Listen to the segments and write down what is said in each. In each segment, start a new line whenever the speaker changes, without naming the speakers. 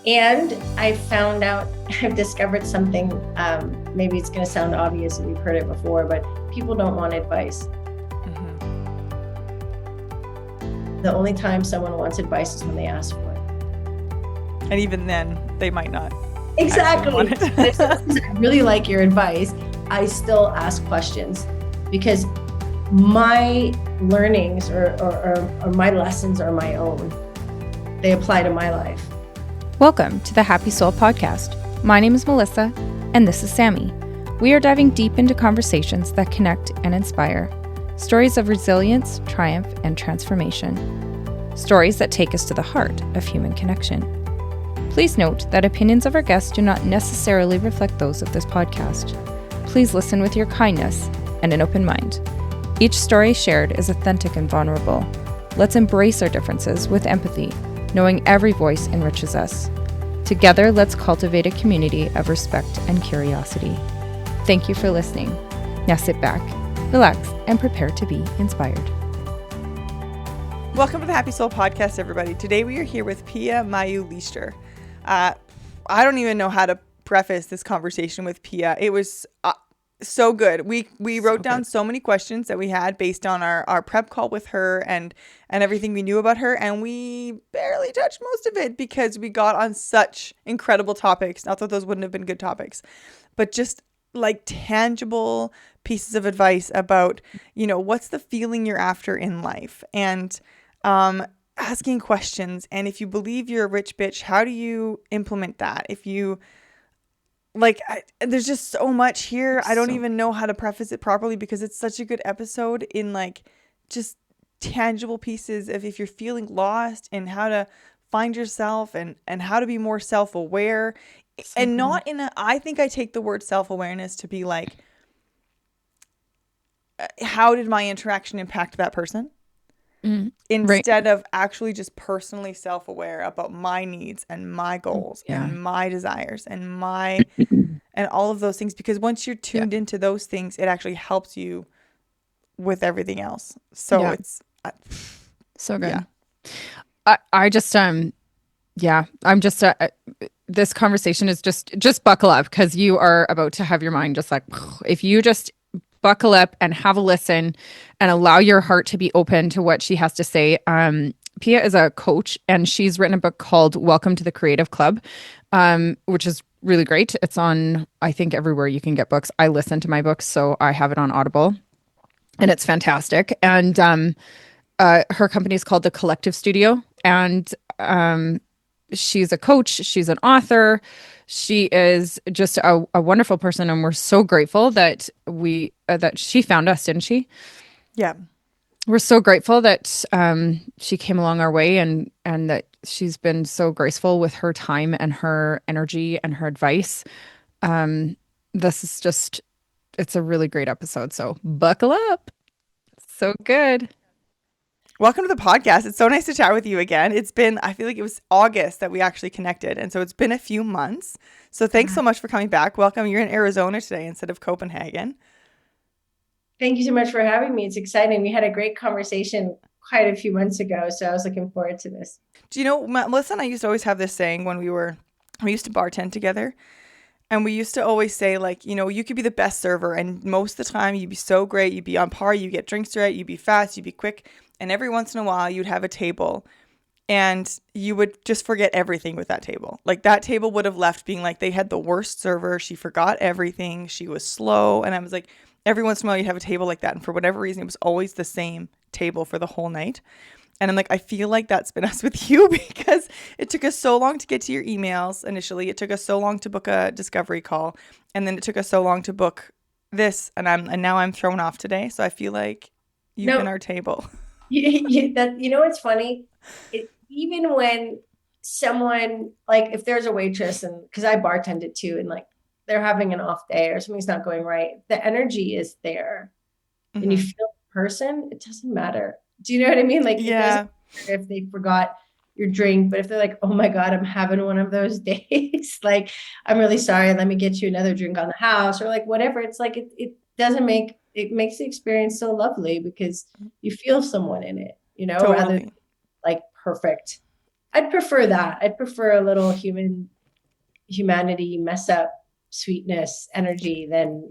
And I found out, I've discovered something, maybe it's going to sound obvious if you've heard it before, but people don't want advice. The only time someone wants advice is when they ask for it.
And even then, they might not.
Exactly. If someone says, I really like your advice, I still ask questions because my learnings or my lessons are my own. They apply to my life.
Welcome to the Happy Soul Podcast. My name is Melissa, and this is Sammy. We are diving deep into conversations that connect and inspire. Stories of resilience, triumph, and transformation. Stories that take us to the heart of human connection. Please note that opinions of our guests do not necessarily reflect those of this podcast. Please listen with your kindness and an open mind. Each story shared is authentic and vulnerable. Let's embrace our differences with empathy, knowing every voice enriches us. Together, let's cultivate a community of respect and curiosity. Thank you for listening. Now sit back, relax, and prepare to be inspired.
Welcome to the Happy Soul Podcast, everybody. Today we are here with Pia Mailhot-Leichter. I don't even know how to preface this conversation with Pia. It was so good. We wrote down so many questions that we had based on our prep call with her and everything we knew about her, and we barely touched most of it because we got on such incredible topics. Not that those wouldn't have been good topics, but just like tangible pieces of advice about, what's the feeling you're after in life, and asking questions. And if you believe you're a rich bitch, how do you implement that? If you there's just so much here. I don't even know how to preface it properly because it's such a good episode in just tangible pieces of if you're feeling lost and how to find yourself and how to be more self-aware. And not I think I take the word self-awareness to be like, how did my interaction impact that person? Instead of actually just personally self-aware about my needs and my goals and my desires and and all of those things, because once you're tuned into those things, it actually helps you with everything else. So it's
so good. This conversation is just buckle up, because you are about to have your mind just like, if you just buckle up and have a listen and allow your heart to be open to what she has to say. Pia is a coach, and she's written a book called Welcome to the Creative Club, which is really great. It's on, I think, everywhere you can get books. I listen to my books, so I have it on Audible, and it's fantastic. And her company is called The Collective Studio, and she's a coach. She's an author. She is just a wonderful person, and we're so grateful that that she found us, didn't she?
Yeah.
We're so grateful that she came along our way, and that she's been so graceful with her time and her energy and her advice. This is it's a really great episode, so buckle up. So good.
Welcome to the podcast. It's so nice to chat with you again. I feel like it was August that we actually connected. And so it's been a few months. So thanks so much for coming back. Welcome. You're in Arizona today instead of Copenhagen.
Thank you so much for having me. It's exciting. We had a great conversation quite a few months ago, so I was looking forward to this.
Do you know, Melissa and I used to always have this saying when we used to bartend together. And we used to always say, you could be the best server, and most of the time you'd be so great, you'd be on par, you get drinks right, you'd be fast, you'd be quick. And every once in a while you'd have a table and you would just forget everything with that table. Like that table would have left being like, they had the worst server. She forgot everything. She was slow. And I was like, every once in a while you'd have a table like that. And for whatever reason, it was always the same table for the whole night. And I'm like, I feel like that's been us with you, because it took us so long to get to your emails initially. It took us so long to book a discovery call. And then it took us so long to book this. And now I'm thrown off today. So I feel like you've been our table.
It's funny. Even when someone, if there's a waitress, and because I bartended too, and they're having an off day or something's not going right, the energy is there. Mm-hmm. And you feel the person, it doesn't matter. Do you know what I mean? It doesn't matter if they forgot your drink, but if they're like, oh my God, I'm having one of those days, I'm really sorry, let me get you another drink on the house, or whatever. It's it doesn't make, it makes the experience so lovely because you feel someone in it,
totally.
rather than perfect I'd prefer that. I'd prefer a little humanity, mess up, sweetness, energy than,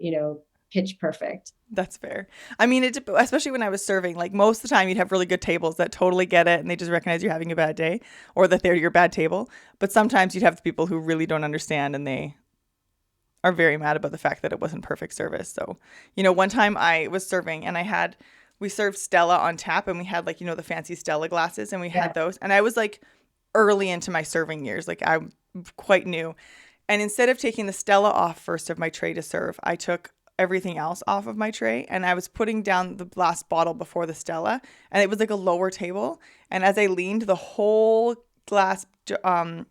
pitch perfect.
That's fair. I mean, especially when I was serving, like most of the time you'd have really good tables that totally get it and they just recognize you're having a bad day or that they're your bad table. But sometimes you'd have the people who really don't understand and they are very mad about the fact that it wasn't perfect service. So, one time I was serving and we served Stella on tap and we had like, the fancy Stella glasses and we
Yeah.
had those. And I was like early into my serving years, like I'm quite new. And instead of taking the Stella off first of my tray to serve, I took everything else off of my tray and I was putting down the last bottle before the Stella and it was like a lower table. And as I leaned, the whole glass pint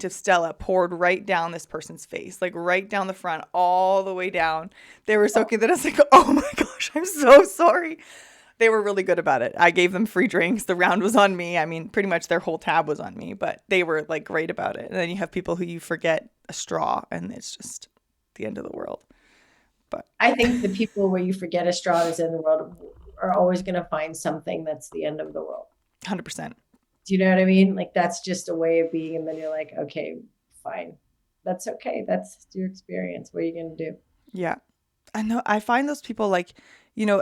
of Stella poured right down this person's face, like right down the front, all the way down. They were soaking that. I was like, oh my gosh, I'm so sorry. They were really good about it. I gave them free drinks. The round was on me. I mean, pretty much their whole tab was on me, but they were like great about it. And then you have people who you forget a straw and it's just the end of the world. But
I think the people where you forget a straw is in the world are always going to find something that's the end of the world.
100%.
Do you know what I mean? Like that's just a way of being. And then you're like, okay, fine. That's okay. That's your experience. What are you going to do?
Yeah. I know. I find those people like,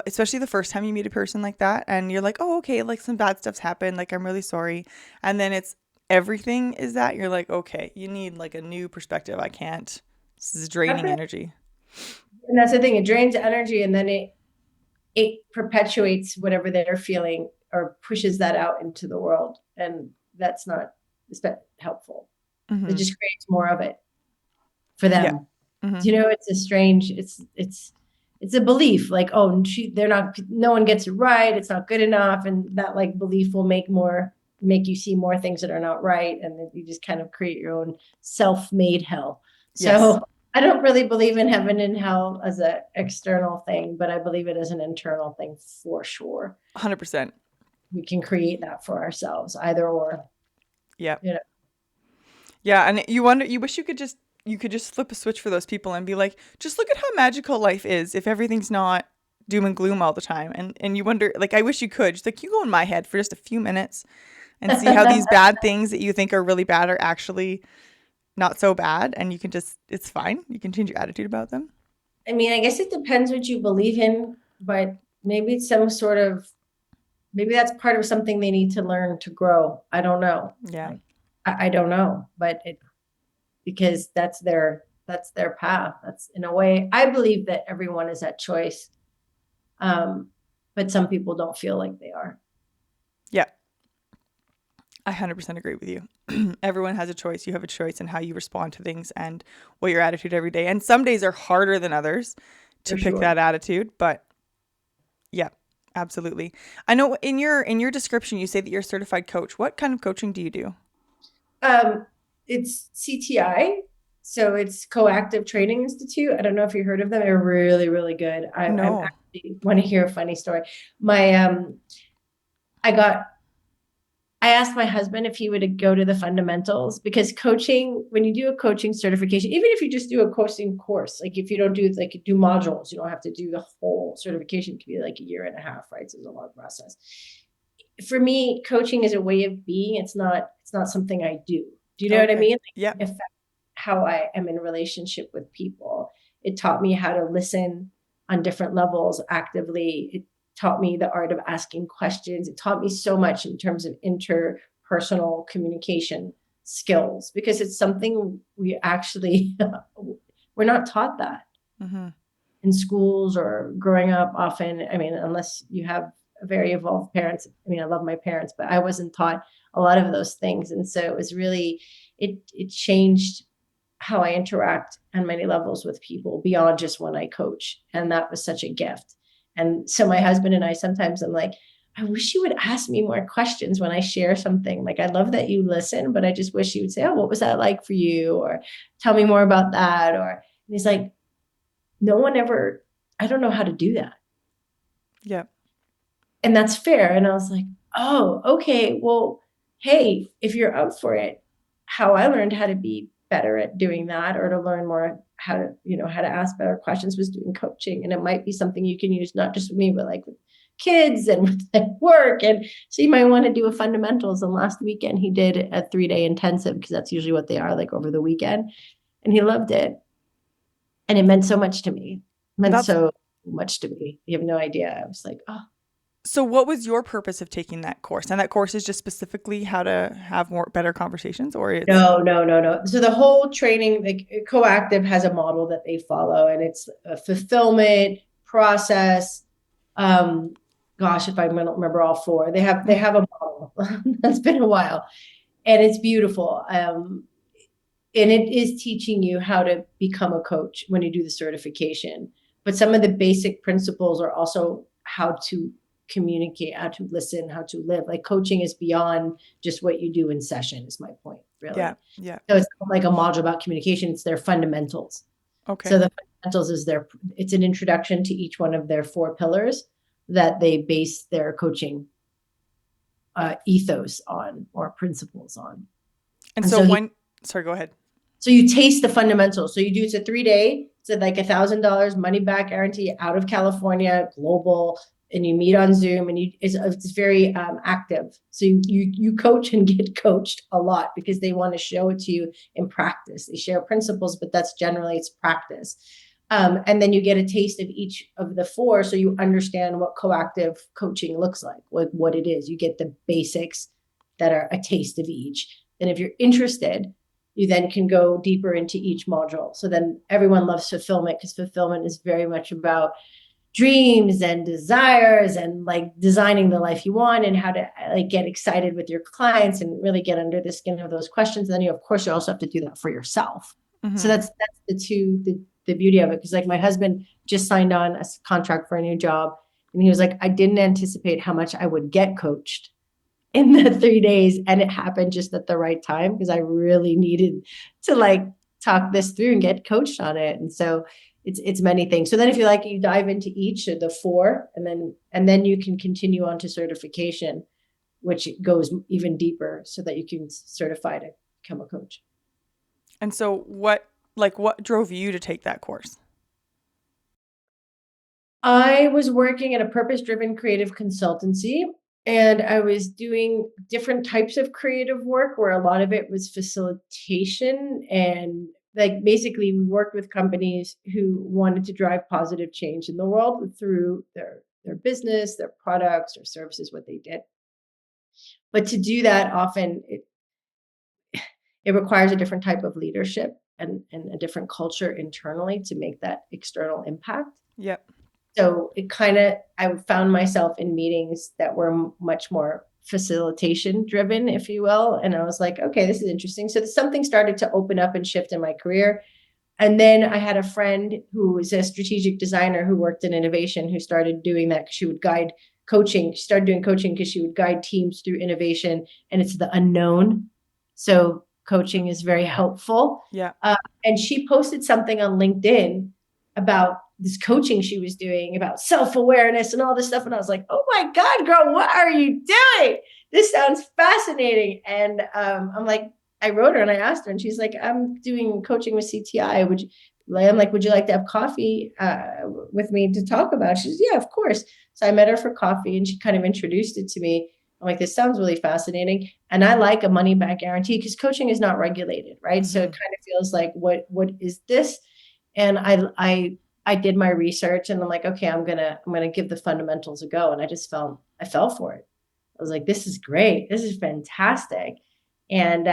especially the first time you meet a person like that and you're like, oh, okay, like some bad stuff's happened. Like, I'm really sorry. And then it's everything is that you're like, okay, you need like a new perspective. I can't. This is draining energy.
And that's the thing. It drains energy and then it perpetuates whatever they're feeling or pushes that out into the world. And that's not helpful.
Mm-hmm.
It just creates more of it for them.
Yeah. Mm-hmm.
It's a strange, it's a belief like, oh, no one gets it right. It's not good enough. And that like belief will make you see more things that are not right. And then you just kind of create your own self-made hell.
Yes.
So I don't really believe in heaven and hell as an external thing, but I believe it as an internal thing for sure.
100%.
We can create that for ourselves, either or.
Yeah. Yeah. And you wish you could just flip a switch for those people and be like, just look at how magical life is if everything's not doom and gloom all the time. And you wonder, like, I wish you could just like, you go in my head for just a few minutes and see how these bad things that you think are really bad are actually not so bad. And you can it's fine. You can change your attitude about them.
I mean, I guess it depends what you believe in, but maybe it's maybe that's part of something they need to learn to grow. I don't know.
Yeah.
I don't know, but because that's their path. That's in a way, I believe that everyone is at choice. But some people don't feel like they are.
Yeah. I 100% agree with you. Everyone has a choice. You have a choice in how you respond to things and what your attitude every day. And some days are harder than others to pick that attitude, but yeah, absolutely. I know in your description, you say that you're a certified coach. What kind of coaching do you do?
It's CTI. So it's Coactive Training Institute. I don't know if you heard of them. They're really, really good. I actually want to hear a funny story. I asked my husband if he would go to the fundamentals because coaching, when you do a coaching certification, even if you just do a coaching course, like if you don't do modules, you don't have to do the whole certification. It could be like a year and a half, right? So it's a long process. For me, coaching is a way of being. It's not something I do. Do you know what I mean?
Yeah.
How I am in a relationship with people. It taught me how to listen on different levels actively. It taught me the art of asking questions. It taught me so much in terms of interpersonal communication skills because it's something we actually, we're not taught that in schools or growing up often. I mean, unless you have very evolved parents. I mean, I love my parents, but I wasn't taught a lot of those things. And so it was really, it changed how I interact on many levels with people beyond just when I coach. And that was such a gift. And so my husband and I, sometimes I'm like, I wish you would ask me more questions when I share something. Like, I love that you listen, but I just wish you would say, oh, what was that like for you? Or tell me more about that. And he's like, I don't know how to do that.
Yeah.
And that's fair. And I was like, oh, okay. Well, hey, if you're up for it, how I learned how to be better at doing that or to learn more how to ask better questions was doing coaching. And it might be something you can use, not just with me, but like with kids and with like work. And so you might want to do a fundamentals. And last weekend he did a 3-day intensive because that's usually what they are, like over the weekend. And he loved it. And it meant so much to me. It meant
That's
so much to me. You have no idea. I was like, oh.
so what was your purpose of taking that course? And that course is just specifically how to have better conversations, or it's
No. So the whole training, like Coactive has a model that they follow, and it's a fulfillment process. Um, Gosh, if I don't remember all four, they have a model that's been a while, and it's beautiful. And it is teaching you how to become a coach when you do the certification. But some of the basic principles are also how to communicate, how to listen, how to live. Like coaching is beyond just what you do in session, is my point,
yeah,
really.
yeah.
So it's not like a module about communication, it's their fundamentals.
Okay.
So the fundamentals is it's an introduction to each one of their 4 pillars that they base their coaching ethos on or principles on.
And
And
so
so
sorry, go ahead.
so you taste the fundamentals. So it's a 3-day, it's like $1,000 money back guarantee out of California, global, and you meet on Zoom, and it's very active. So you coach and get coached a lot because they want to show it to you in practice. They share principles, but that's generally it's practice. And then you get a taste of each of the 4, so you understand what coactive coaching looks like what it is. You get the basics that are a taste of each. And if you're interested, you then can go deeper into each module. So then everyone loves fulfillment because fulfillment is very much about dreams and desires and like designing the life you want and how to like get excited with your clients and really get under the skin of those questions. And then you, of course, you also have to do that for yourself. So that's the beauty of it. Because like my husband just signed on a contract for a new job, and he was like, I didn't anticipate how much I would get coached in the 3 days, and it happened just at the right time because I really needed to like talk this through and get coached on it. And so it's many things. So then if you like, you dive into each of the 4, and then you can continue on to certification, which goes even deeper so that you can certify to become a coach.
And so what drove you to take that course?
I was working at a purpose-driven creative consultancy, and I was doing different types of creative work where a lot of it was facilitation. And like basically we worked with companies who wanted to drive positive change in the world through their business, their products or services, what they did. But to do that, often it requires a different type of leadership and a different culture internally to make that external impact.
Yep.
So I found myself in meetings that were much more facilitation driven, if you will. And I was like, okay, this is interesting. So something started to open up and shift in my career. And then I had a friend who was a strategic designer who worked in innovation who started doing that because she would guide coaching. She started doing coaching because she would guide teams through innovation, and it's the unknown. So coaching is very helpful.
Yeah.
And she posted something on LinkedIn about this coaching she was doing about self-awareness and all this stuff. And I was like, oh my God, girl, what are you doing? This sounds fascinating. And I'm like, I wrote her and I asked her, and she's like, I'm doing coaching with CTI. I'm like, would you like to have coffee with me to talk about it? She says, yeah, of course. So I met her for coffee, and she kind of introduced it to me. I'm like, this sounds really fascinating. And I like a money back guarantee because coaching is not regulated, right? So it kind of feels like, what is this? And I did my research, and I'm like, okay, I'm gonna give the fundamentals a go. And I fell for it. I was like, this is great. This is fantastic. And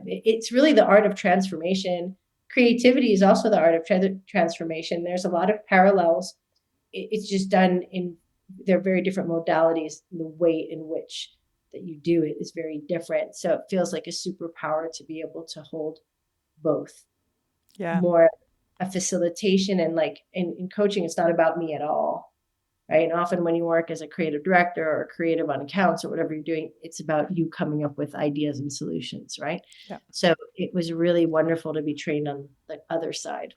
it's really the art of transformation. Creativity is also the art of transformation. There's a lot of parallels. It's just done they're very different modalities. The way in which that you do it is very different. So it feels like a superpower to be able to hold both.
Yeah.
More a facilitation, and like in coaching, it's not about me at all. Right. And often when you work as a creative director or creative on accounts or whatever you're doing, it's about you coming up with ideas and solutions. Right.
Yeah.
So it was really wonderful to be trained on the other side.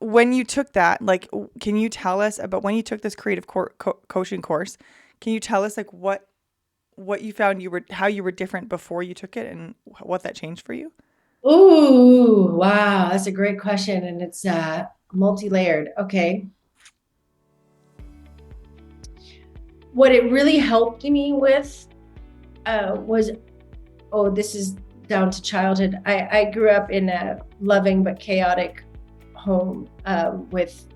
When you took that, like, can you tell us about when you took this creative coaching course? Can you tell us like what you found how you were different before you took it and what that changed for you?
Oh, wow. That's a great question. And it's multi-layered. Okay. what it really helped me with was, oh, this is down to childhood. I grew up in a loving but chaotic home with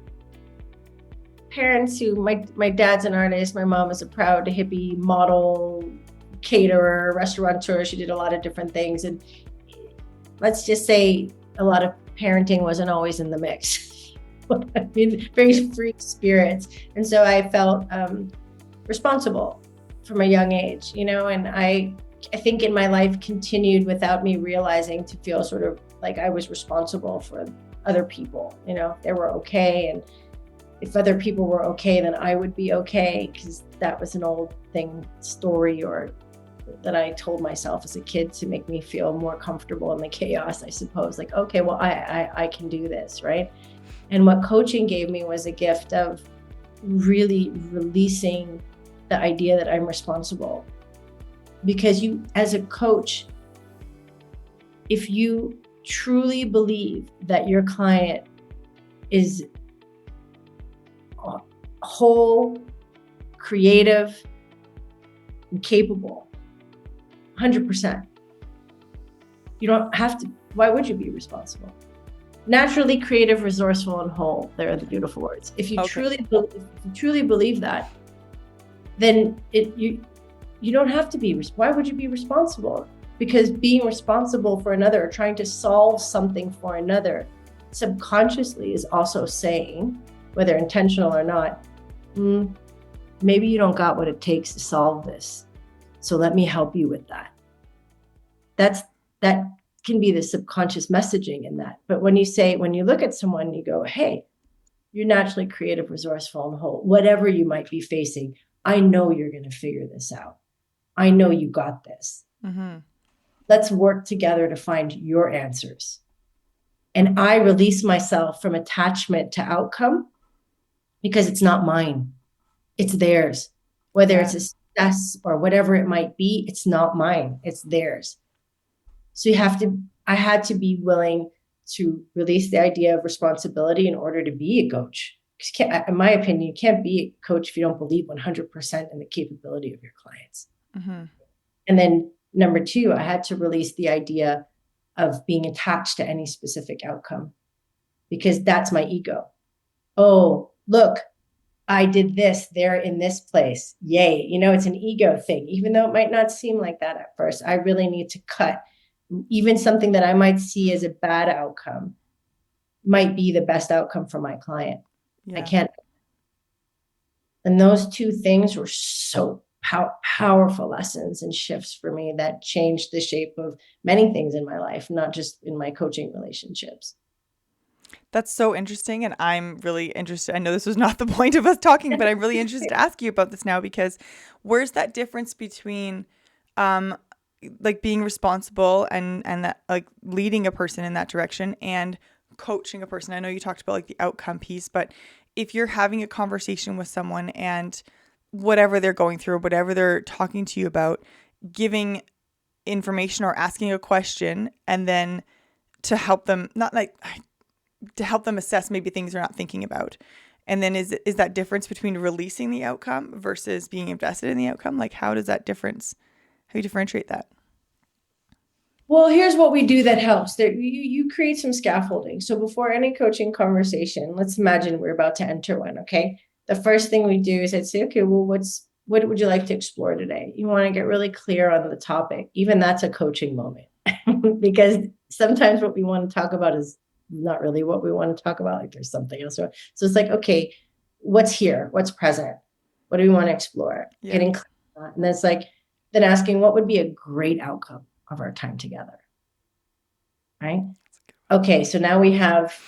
parents who, my dad's an artist, my mom is a proud hippie model, caterer, restaurateur. She did a lot of different things. And let's just say a lot of parenting wasn't always in the mix. I mean, very free spirits. And so I felt responsible from a young age, and I think in my life continued without me realizing to feel sort of like I was responsible for other people, they were okay. And if other people were okay, then I would be okay, because that was an old story or that I told myself as a kid to make me feel more comfortable in the chaos, I suppose. Like, okay, well, I can do this, right? And what coaching gave me was a gift of really releasing the idea that I'm responsible. Because you, as a coach, if you truly believe that your client is whole, creative, and capable, 100%, you don't have to, why would you be responsible? Naturally creative, resourceful, and whole. There are the beautiful words. If you truly believe that, then you don't have to be. Why would you be responsible? Because being responsible for another, or trying to solve something for another, subconsciously is also saying, whether intentional or not, maybe you don't got what it takes to solve this. So let me help you with that. That can be the subconscious messaging in that. But when you look at someone, you go, hey, you're naturally creative, resourceful, and whole. Whatever you might be facing, I know you're going to figure this out. I know you got this. Mm-hmm. Let's work together to find your answers. And I release myself from attachment to outcome, because it's not mine. It's theirs. Whether it's a success or whatever it might be, it's not mine. It's theirs. So I had to be willing to release the idea of responsibility in order to be a coach. In my opinion, you can't be a coach if you don't believe 100% in the capability of your clients. Mm-hmm. And then number 2, I had to release the idea of being attached to any specific outcome, because that's my ego. Oh, look, I did this, they're in this place. Yay. It's an ego thing, even though it might not seem like that at first. I really need to cut. Even something that I might see as a bad outcome might be the best outcome for my client. Yeah. I can't. And those 2 things were so powerful lessons and shifts for me that changed the shape of many things in my life, not just in my coaching relationships.
That's so interesting. And I'm really interested. I know this was not the point of us talking, but I'm really interested to ask you about this now, because where's that difference between like being responsible and that, like, leading a person in that direction, and coaching a person? I know you talked about like the outcome piece, but if you're having a conversation with someone and whatever they're going through, whatever they're talking to you about, giving information or asking a question, and then to help them, to help them assess maybe things they're not thinking about. And then is that difference between releasing the outcome versus being invested in the outcome? Like, how do you differentiate that?
Well, here's what we do that helps. You create some scaffolding. So before any coaching conversation, let's imagine we're about to enter one, okay? The first thing we do is I'd say, okay, well, what would you like to explore today? You want to get really clear on the topic. Even that's a coaching moment, because sometimes what we want to talk about is not really what we want to talk about. Like, there's something else. So it's like, okay, what's here? What's present? What do we want to explore? Yeah. Getting clear on that. And then it's like, then asking what would be a great outcome of our time together, right? Okay, so now we have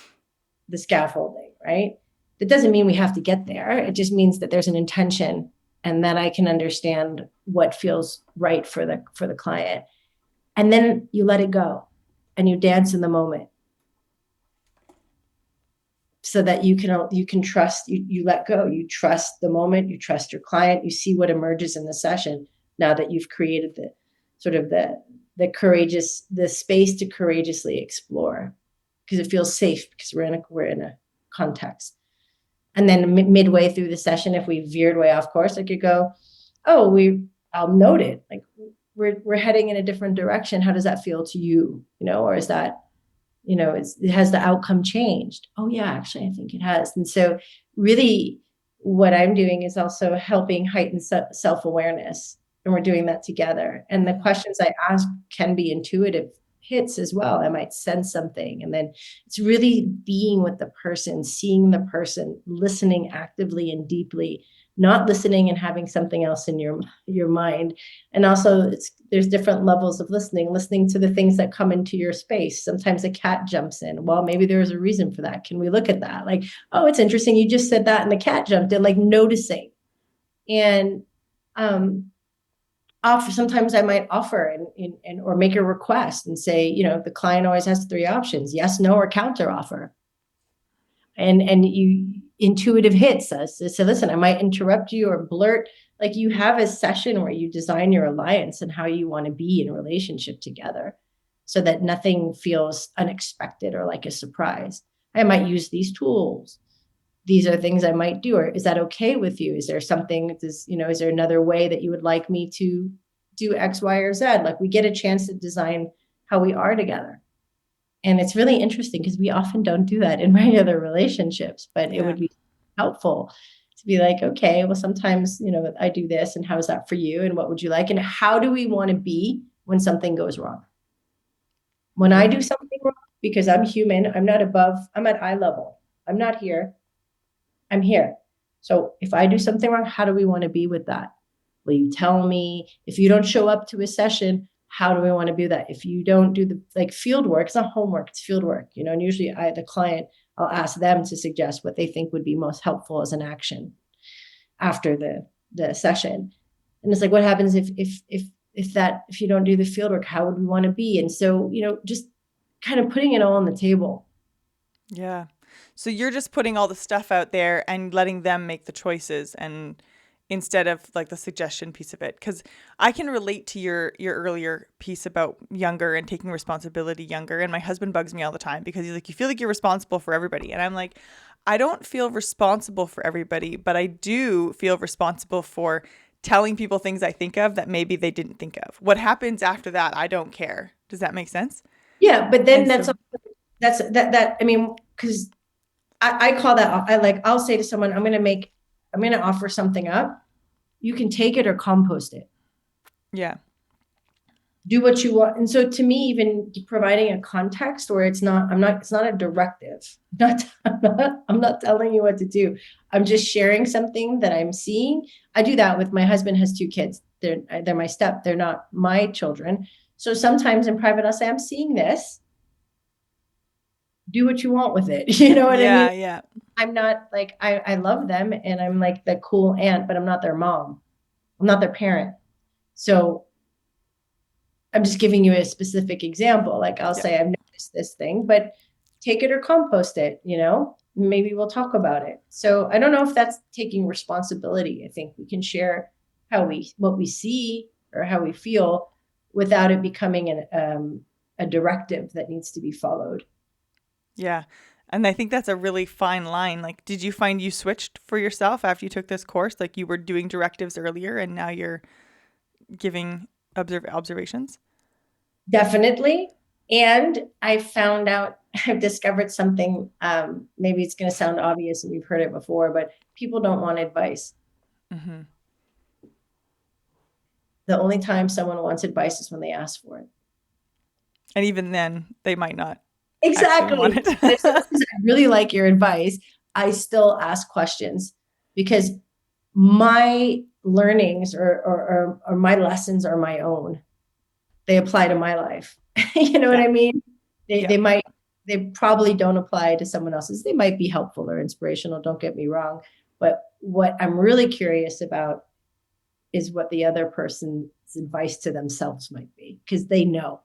the scaffolding, right? That doesn't mean we have to get there. It just means that there's an intention, and that I can understand what feels right for the client. And then you let it go and you dance in the moment, so that you can trust, you let go, you trust the moment, you trust your client, you see what emerges in the session now that you've created the sort of the space to courageously explore, because it feels safe, because we're in a context. And then midway through the session, if we veered way off course, I could go, oh, I'll note it. Like we're heading in a different direction. How does that feel to you? Or is that, has the outcome changed? Oh yeah, actually, I think it has. And so really what I'm doing is also helping heighten self-awareness. And we're doing that together. And the questions I ask can be intuitive hits as well. I might sense something. And then it's really being with the person, seeing the person, listening actively and deeply, not listening and having something else in your mind. And also there's different levels of listening to the things that come into your space. Sometimes a cat jumps in. Well, maybe there's a reason for that. Can we look at that? Like, oh, it's interesting. You just said that and the cat jumped in, like noticing. And sometimes I might offer and or make a request and say, the client always has 3 options: yes, no, or counter offer. And you intuitive hits us. So listen, I might interrupt you or blurt. Like you have a session where you design your alliance and how you want to be in a relationship together so that nothing feels unexpected or like a surprise. I might use these tools. These are things I might do. Or is that okay with you? Is there something, is there another way that you would like me to do X, Y, or Z? Like we get a chance to design how we are together. And it's really interesting because we often don't do that in regular relationships, but it would be helpful to be like, okay, well, sometimes, I do this, and how is that for you? And what would you like? And how do we want to be when something goes wrong? When I do something wrong, because I'm human, I'm not above, I'm at eye level. I'm not here. I'm here. So if I do something wrong, how do we want to be with that? Will you tell me? If you don't show up to a session, how do we want to do that? If you don't do the field work, it's not homework, it's field work, and usually the client, I'll ask them to suggest what they think would be most helpful as an action after the session. And it's like, what happens if you don't do the field work, how would we want to be? And so, just kind of putting it all on the table.
Yeah. So you're just putting all the stuff out there and letting them make the choices, and instead of like the suggestion piece of it. Because I can relate to your earlier piece about younger and taking responsibility younger. And my husband bugs me all the time because he's like, you feel like you're responsible for everybody. And I'm like, I don't feel responsible for everybody, but I do feel responsible for telling people things I think of that maybe they didn't think of. What happens after that, I don't care. Does that make sense?
Yeah, but then
And
I mean, because I call that, I'll say to someone, I'm going to offer something up. You can take it or compost it.
Yeah.
Do what you want. And so to me, even providing a context where it's not a directive. I'm not telling you what to do. I'm just sharing something that I'm seeing. I do that with my husband has 2 kids. They're my they're not my children. So sometimes in private, I'll say, I'm seeing this. Do what you want with it. You know what I mean?
Yeah.
I'm not like, I love them and I'm like the cool aunt, but I'm not their mom. I'm not their parent. So I'm just giving you a specific example. Like I'll say, I've noticed this thing, but take it or compost it, maybe we'll talk about it. So I don't know if that's taking responsibility. I think we can share what we see or how we feel without it becoming a directive that needs to be followed.
Yeah. And I think that's a really fine line. Like, did you find you switched for yourself after you took this course? Like you were doing directives earlier and now you're giving observations?
Definitely. And I've discovered something, maybe it's going to sound obvious and we've heard it before, but people don't want advice.
Mm-hmm.
The only time someone wants advice is when they ask for it.
And even then they might not.
Exactly. If someone says, I really like your advice, I still ask questions because my learnings or my lessons are my own. They apply to my life. You know what I mean? They probably don't apply to someone else's. They might be helpful or inspirational, don't get me wrong. But what I'm really curious about is what the other person's advice to themselves might be, because they know.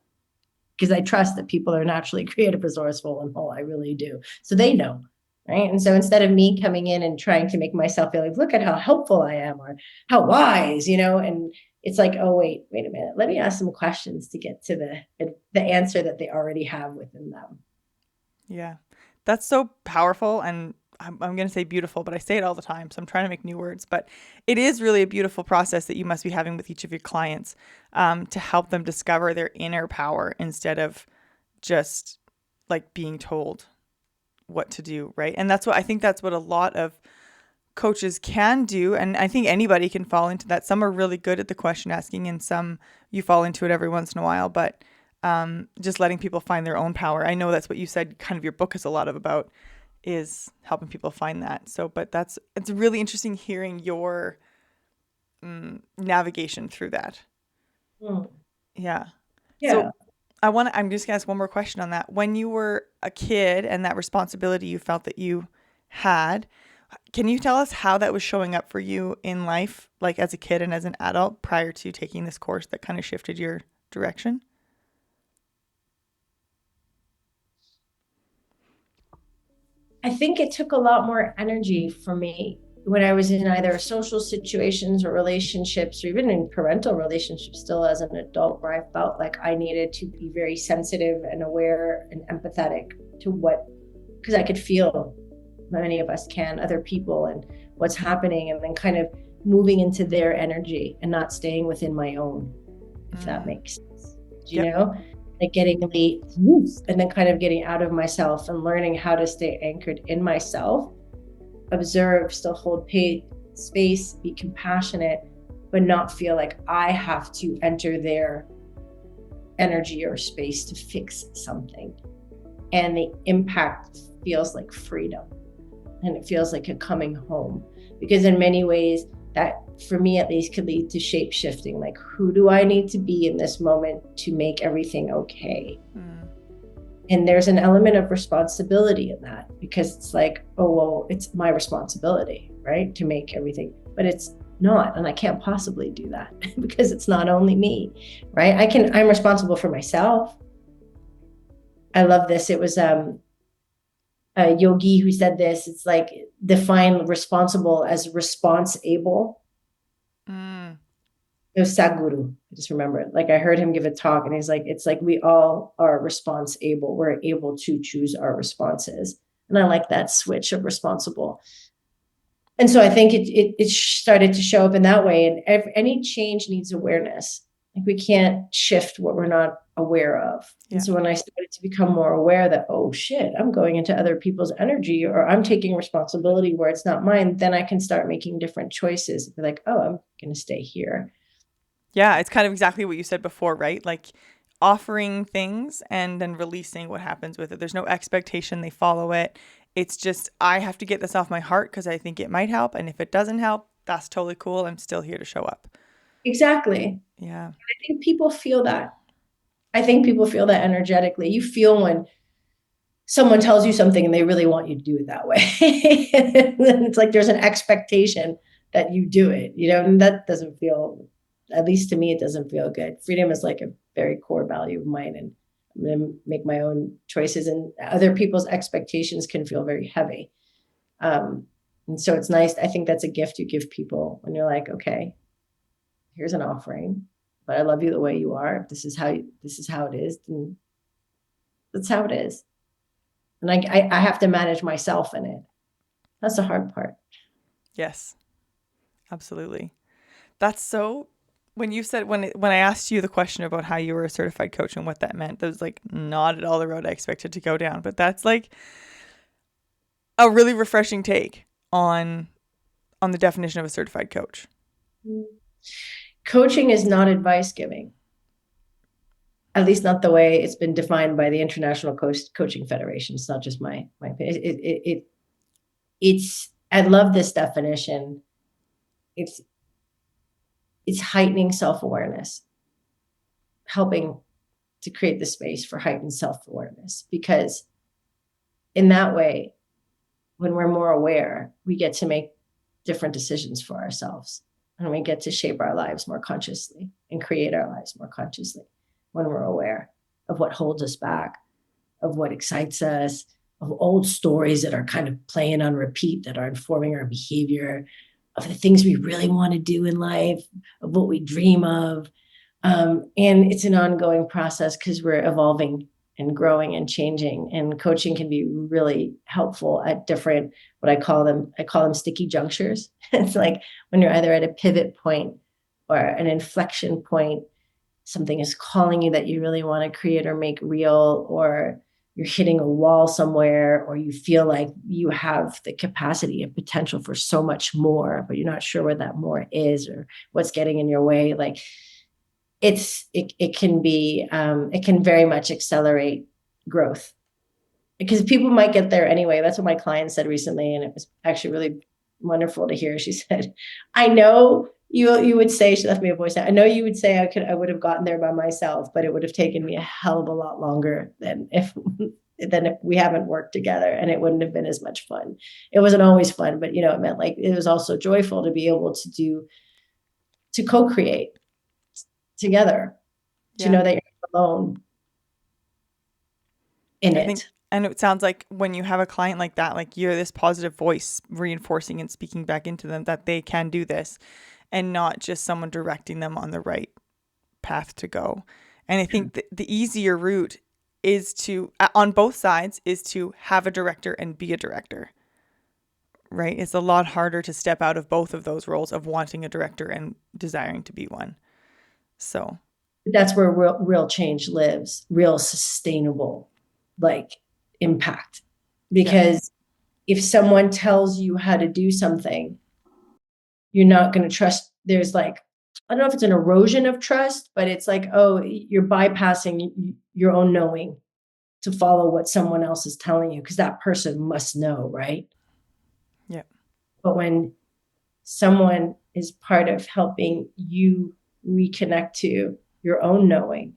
Because I trust that people are naturally creative, resourceful, and whole. I really do. So they know, right? And so instead of me coming in and trying to make myself feel like, look at how helpful I am or how wise, and it's like, oh, wait a minute. Let me ask some questions to get to the answer that they already have within them.
Yeah. That's so powerful and I'm going to say beautiful, but I say it all the time, so I'm trying to make new words. But it is really a beautiful process that you must be having with each of your clients, to help them discover their inner power instead of just like being told what to do, right? And that's what a lot of coaches can do. And I think anybody can fall into that. Some are really good at the question asking, and some you fall into it every once in a while. But just letting people find their own power. I know that's what you said kind of your book is a lot of about, is helping people find that. So, but it's really interesting hearing your navigation through that.
Mm.
Yeah.
Yeah.
So I'm just gonna ask one more question on that. When you were a kid and that responsibility you felt that you had, can you tell us how that was showing up for you in life, like as a kid and as an adult prior to taking this course that kind of shifted your direction?
I think it took a lot more energy for me when I was in either social situations or relationships, or even in parental relationships still as an adult, where I felt like I needed to be very sensitive and aware and empathetic to because I could feel, many of us can, other people and what's happening, and then kind of moving into their energy and not staying within my own, if that makes sense. Do you
Yep.
know? Like getting late and then kind of getting out of myself and learning how to stay anchored in myself, observe, still hold space, be compassionate, but not feel like I have to enter their energy or space to fix something. And the impact feels like freedom, and it feels like a coming home, because in many ways that, for me at least, could lead to shape shifting. Like, who do I need to be in this moment to make everything okay? And there's an element of responsibility in that, because it's like, oh, well, it's my responsibility, right, to make everything, but it's not, and I can't possibly do that because it's not only me, right? I'm responsible for myself. I love this. It was a yogi who said this. It's like, define responsible as response-able. It was Sadhguru. I just remember it. Like, I heard him give a talk, and he's like, it's like we all are response-able. We're able to choose our responses. And I like that switch of responsible. And so I think it started to show up in that way. And any change needs awareness. Like, we can't shift what we're not aware of.
Yeah.
And so when I started to become more aware that, oh shit, I'm going into other people's energy, or I'm taking responsibility where it's not mine, then I can start making different choices. Be like, oh, I'm going to stay here.
Yeah, it's kind of exactly what you said before, right? Like offering things and then releasing what happens with it. There's no expectation, they follow it. It's just, I have to get this off my heart because I think it might help. And if it doesn't help, that's totally cool. I'm still here to show up.
Exactly.
Yeah.
I think people feel that. I think people feel that energetically. You feel when someone tells you something and they really want you to do it that way. And then it's like there's an expectation that you do it, and that doesn't feel, at least to me, it doesn't feel good. Freedom is like a very core value of mine, and I'm going to make my own choices, and other people's expectations can feel very heavy. And so it's nice. I think that's a gift you give people when you're like, okay, here's an offering, but I love you the way you are. If this is how it is, then that's how it is. And I have to manage myself in it. That's the hard part.
Yes, absolutely. That's so, when you said, when I asked you the question about how you were a certified coach and what that meant, that was like not at all the road I expected to go down. But that's like a really refreshing take on the definition of a certified coach.
Coaching is not advice giving. At least not the way it's been defined by the International Coaching Federation. It's not just my opinion. It's, I love this definition. It's heightening self-awareness, helping to create the space for heightened self-awareness, because in that way, when we're more aware, we get to make different decisions for ourselves, and we get to shape our lives more consciously and create our lives more consciously when we're aware of what holds us back, of what excites us, of old stories that are kind of playing on repeat that are informing our behavior, of the things we really want to do in life, of what we dream of. And it's an ongoing process because we're evolving and growing and changing. And coaching can be really helpful at different, what I call them sticky junctures. It's like when you're either at a pivot point or an inflection point, something is calling you that you really want to create or make real, or you're hitting a wall somewhere, or you feel like you have the capacity and potential for so much more, but you're not sure where that more is or what's getting in your way. Like it can very much accelerate growth, because people might get there anyway. That's what my client said recently, and it was actually really wonderful to hear. She said, I know you would say, she left me a voice, I know you would say I would have gotten there by myself, but it would have taken me a hell of a lot longer than if we haven't worked together, and it wouldn't have been as much fun. It wasn't always fun, but it meant like it was also joyful to be able to co-create together, to know that you're not alone in it.
And it sounds like when you have a client like that, like you're this positive voice reinforcing and speaking back into them that they can do this, and not just someone directing them on the right path to go. And I think the easier route is to, on both sides, is to have a director and be a director, right? It's a lot harder to step out of both of those roles of wanting a director and desiring to be one. So
that's where real change lives, real sustainable, like, impact. Because if someone tells you how to do something, you're not going to trust. There's like, I don't know if it's an erosion of trust, but it's like, oh, you're bypassing your own knowing to follow what someone else is telling you, because that person must know, right?
Yeah.
But when someone is part of helping you reconnect to your own knowing,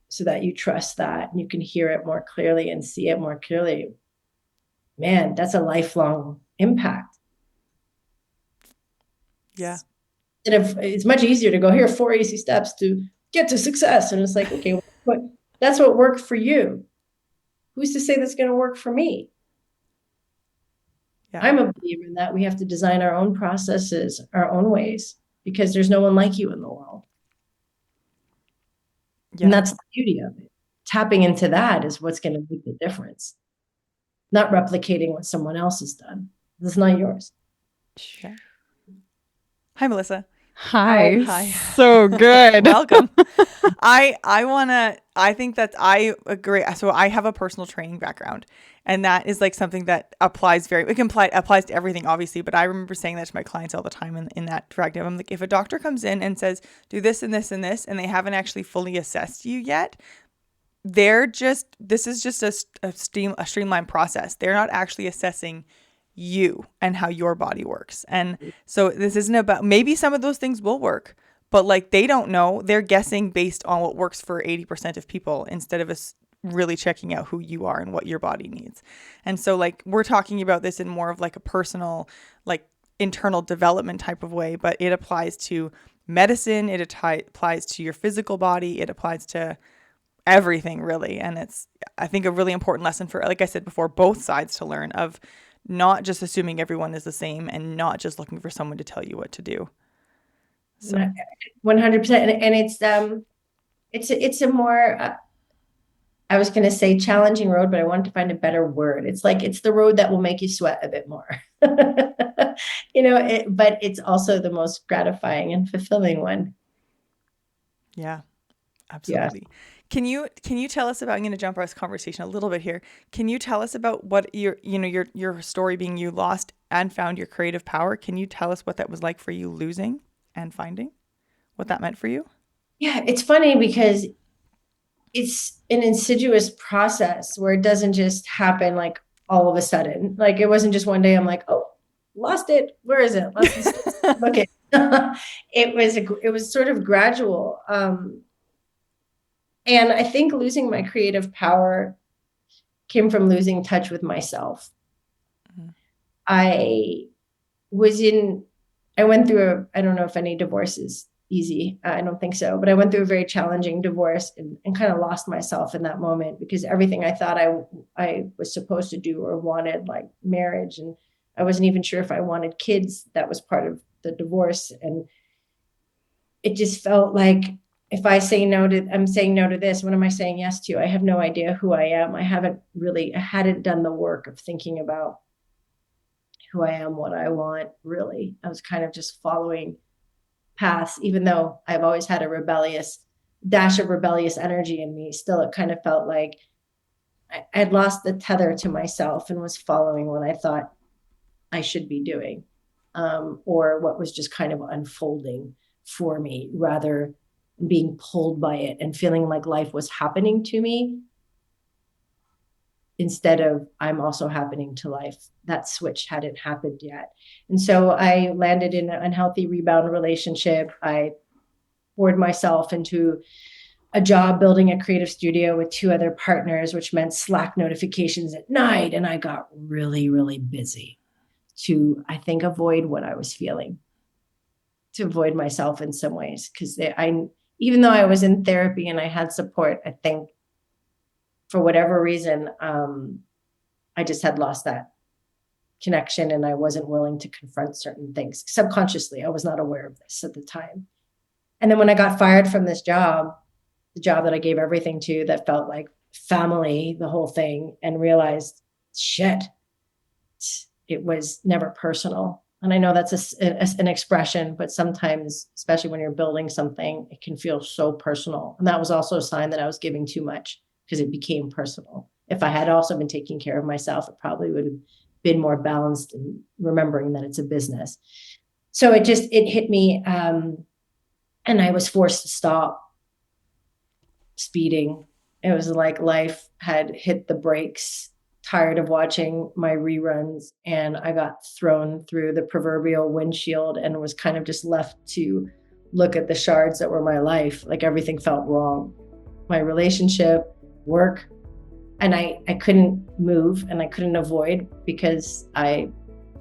so that you trust that and you can hear it more clearly and see it more clearly, man, that's a lifelong impact.
Yeah.
It's much easier to go, here are 4 easy steps to get to success. And it's like, okay, that's what worked for you. Who's to say that's going to work for me? Yeah. I'm a believer in that we have to design our own processes, our own ways, because there's no one like you in the world. Yeah. And that's the beauty of it. Tapping into that is what's going to make the difference. Not replicating what someone else has done. This is not yours.
Sure. Hi, Melissa.
Hi.
Hi.
So good.
Welcome. I think that I agree. So I have a personal training background, and that is like something that applies applies to everything, obviously. But I remember saying that to my clients all the time in that directive. I'm like, if a doctor comes in and says, do this and this and this, and they haven't actually fully assessed you yet, this is just a streamlined process. They're not actually assessing you and how your body works. And so this isn't about, maybe some of those things will work, but like they don't know. They're guessing based on what works for 80% of people instead of us really checking out who you are and what your body needs. And so like we're talking about this in more of like a personal, like internal development type of way, but it applies to medicine. It applies to your physical body. It applies to everything really. And it's, I think, a really important lesson for, like I said before, both sides to learn, of not just assuming everyone is the same and not just looking for someone to tell you what to do. So
100%. And it's a more, I was going to say challenging road, but I wanted to find a better word. It's like, it's the road that will make you sweat a bit more, but it's also the most gratifying and fulfilling one.
Yeah, absolutely. Yeah. Can you tell us about, I'm going to jump our conversation a little bit here. Can you tell us about what your story being you lost and found your creative power? Can you tell us what that was like for you, losing and finding, what that meant for you?
Yeah, it's funny because it's an insidious process where it doesn't just happen like all of a sudden. Like it wasn't just one day I'm like, oh, lost it. Where is it? Okay. It was sort of gradual. And I think losing my creative power came from losing touch with myself. Mm-hmm. I went through I don't know if any divorce is easy. I don't think so, but I went through a very challenging divorce and kind of lost myself in that moment, because everything I thought I was supposed to do or wanted, like marriage, and I wasn't even sure if I wanted kids. That was part of the divorce. And it just felt like if I say no to, I'm saying no to this, what am I saying yes to? I have no idea who I am. I hadn't done the work of thinking about who I am, what I want, really. I was kind of just following paths, even though I've always had a rebellious dash of rebellious energy in me. Still, it kind of felt like I had lost the tether to myself and was following what I thought I should be doing, or what was just kind of unfolding for me, rather than being pulled by it and feeling like life was happening to me instead of I'm also happening to life. That switch hadn't happened yet. And so I landed in an unhealthy rebound relationship. I poured myself into a job building a creative studio with two other partners, which meant Slack notifications at night. And I got really, really busy to, I think, avoid what I was feeling, to avoid myself in some ways. Because even though I was in therapy and I had support, I think for whatever reason, I just had lost that connection and I wasn't willing to confront certain things. Subconsciously, I was not aware of this at the time. And then when I got fired from this job, the job that I gave everything to, that felt like family, the whole thing, and realized, shit, it was never personal. And I know that's an expression, but sometimes, especially when you're building something, it can feel so personal. And that was also a sign that I was giving too much because it became personal. If I had also been taking care of myself, it probably would have been more balanced and remembering that it's a business. So it hit me. And I was forced to stop speeding. It was like life had hit the brakes, tired of watching my reruns, and I got thrown through the proverbial windshield and was kind of just left to look at the shards that were my life. Like everything felt wrong. My relationship, work, and I couldn't move and I couldn't avoid because I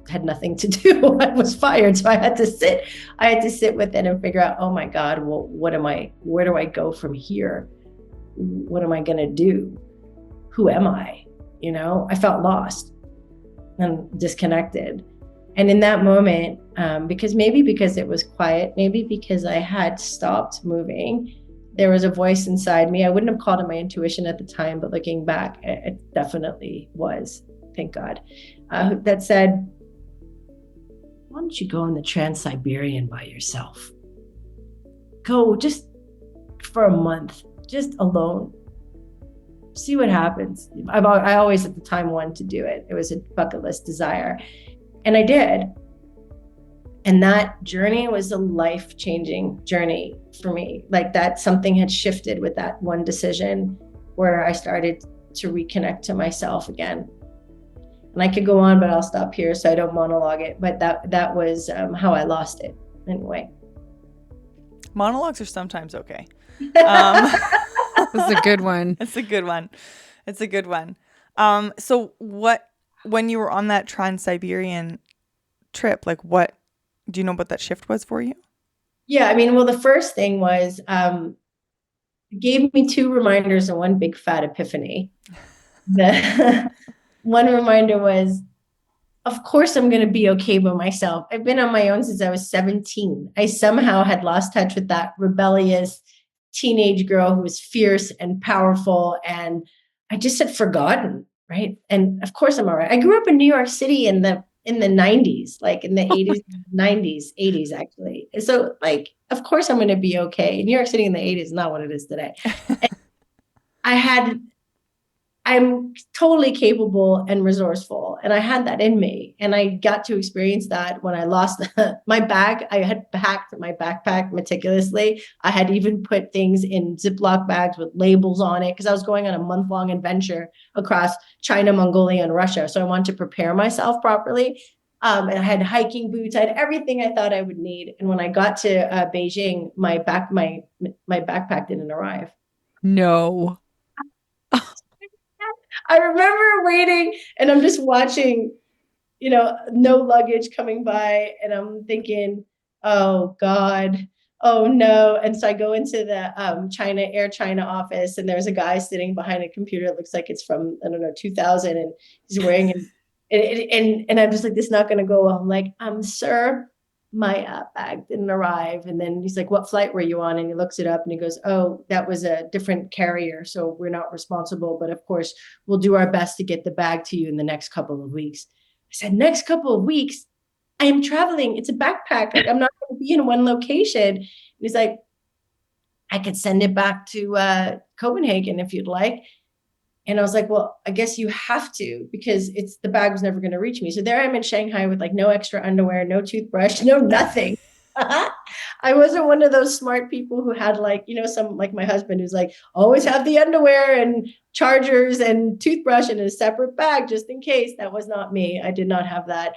had nothing to do. I was fired. So I had to sit with it and figure out, oh my God, well, where do I go from here? What am I going to do? Who am I? I felt lost and disconnected. And in that moment, because it was quiet, maybe because I had stopped moving, there was a voice inside me. I wouldn't have called it my intuition at the time, but looking back, it definitely was, thank God, that said, why don't you go on the Trans-Siberian by yourself? Go just for a month, just alone. See what happens. I always at the time wanted to do it. It was a bucket list desire. And I did. And that journey was a life-changing journey for me. Like that something had shifted with that one decision where I started to reconnect to myself again. And I could go on, but I'll stop here so I don't monologue it. But that was how I lost it anyway.
Monologues are sometimes okay.
That's a good one.
It's a good one. It's a good one. So when you were on that Trans-Siberian trip, like what, do you know what that shift was for you?
Yeah, I mean, well, the first thing was, it gave me two reminders and one big fat epiphany. The one reminder was, of course, I'm going to be okay by myself. I've been on my own since I was 17. I somehow had lost touch with that rebellious teenage girl who was fierce and powerful. And I just had forgotten, right? And of course I'm all right. I grew up in New York City in the 90s, like in the 80s, 90s, 80s, actually. So like, of course I'm going to be okay. New York City in the 80s is not what it is today. I'm totally capable and resourceful. And I had that in me. And I got to experience that when I lost my bag. I had packed my backpack meticulously. I had even put things in Ziploc bags with labels on it because I was going on a month-long adventure across China, Mongolia, and Russia. So I wanted to prepare myself properly. And I had hiking boots. I had everything I thought I would need. And when I got to Beijing, my backpack didn't arrive.
No.
I remember waiting and I'm just watching, no luggage coming by and I'm thinking, oh God, oh no. And so I go into the Air China office and there's a guy sitting behind a computer. It looks like it's from, I don't know, 2000 and he's wearing and I'm just like, this is not going to go well. I'm like, sir, my bag didn't arrive. And then he's like, what flight were you on? And he looks it up and he goes, oh, that was a different carrier. So we're not responsible. But of course, we'll do our best to get the bag to you in the next couple of weeks. I said, next couple of weeks? I am traveling. It's a backpack. Like, I'm not going to be in one location. And he's like, I could send it back to Copenhagen if you'd like. And I was like, well, I guess you have to, because the bag was never going to reach me. So there I'm in Shanghai with like no extra underwear, no toothbrush, no nothing. I wasn't one of those smart people who had like, some like my husband who's like, always have the underwear and chargers and toothbrush in a separate bag just in case. That was not me. I did not have that.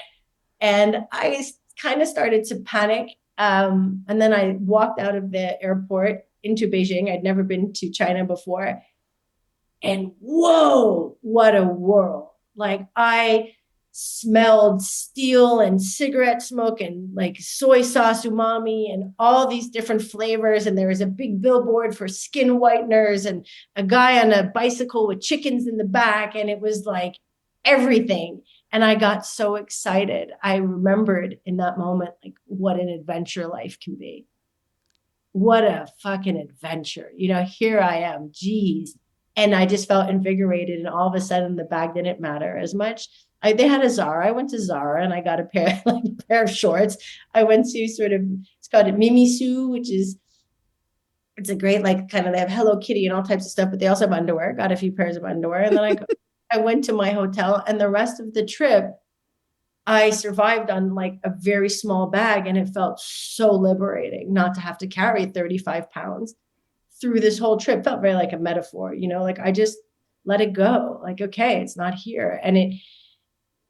And I kind of started to panic. And then I walked out of the airport into Beijing. I'd never been to China before. And whoa, what a world. Like I smelled steel and cigarette smoke and like soy sauce umami and all these different flavors. And there was a big billboard for skin whiteners and a guy on a bicycle with chickens in the back. And it was like everything. And I got so excited. I remembered in that moment, like what an adventure life can be. What a fucking adventure. Here I am, geez. And I just felt invigorated. And all of a sudden the bag didn't matter as much. They had a Zara. I went to Zara and I got a pair of shorts. I went to it's called a Mimisu, it's a great, like kind of, they have Hello Kitty and all types of stuff, but they also have underwear. Got a few pairs of underwear. And then I went to my hotel, and the rest of the trip, I survived on like a very small bag, and it felt so liberating not to have to carry 35 pounds through this whole trip. Felt very like a metaphor, like I just let it go. Like, okay, it's not here. And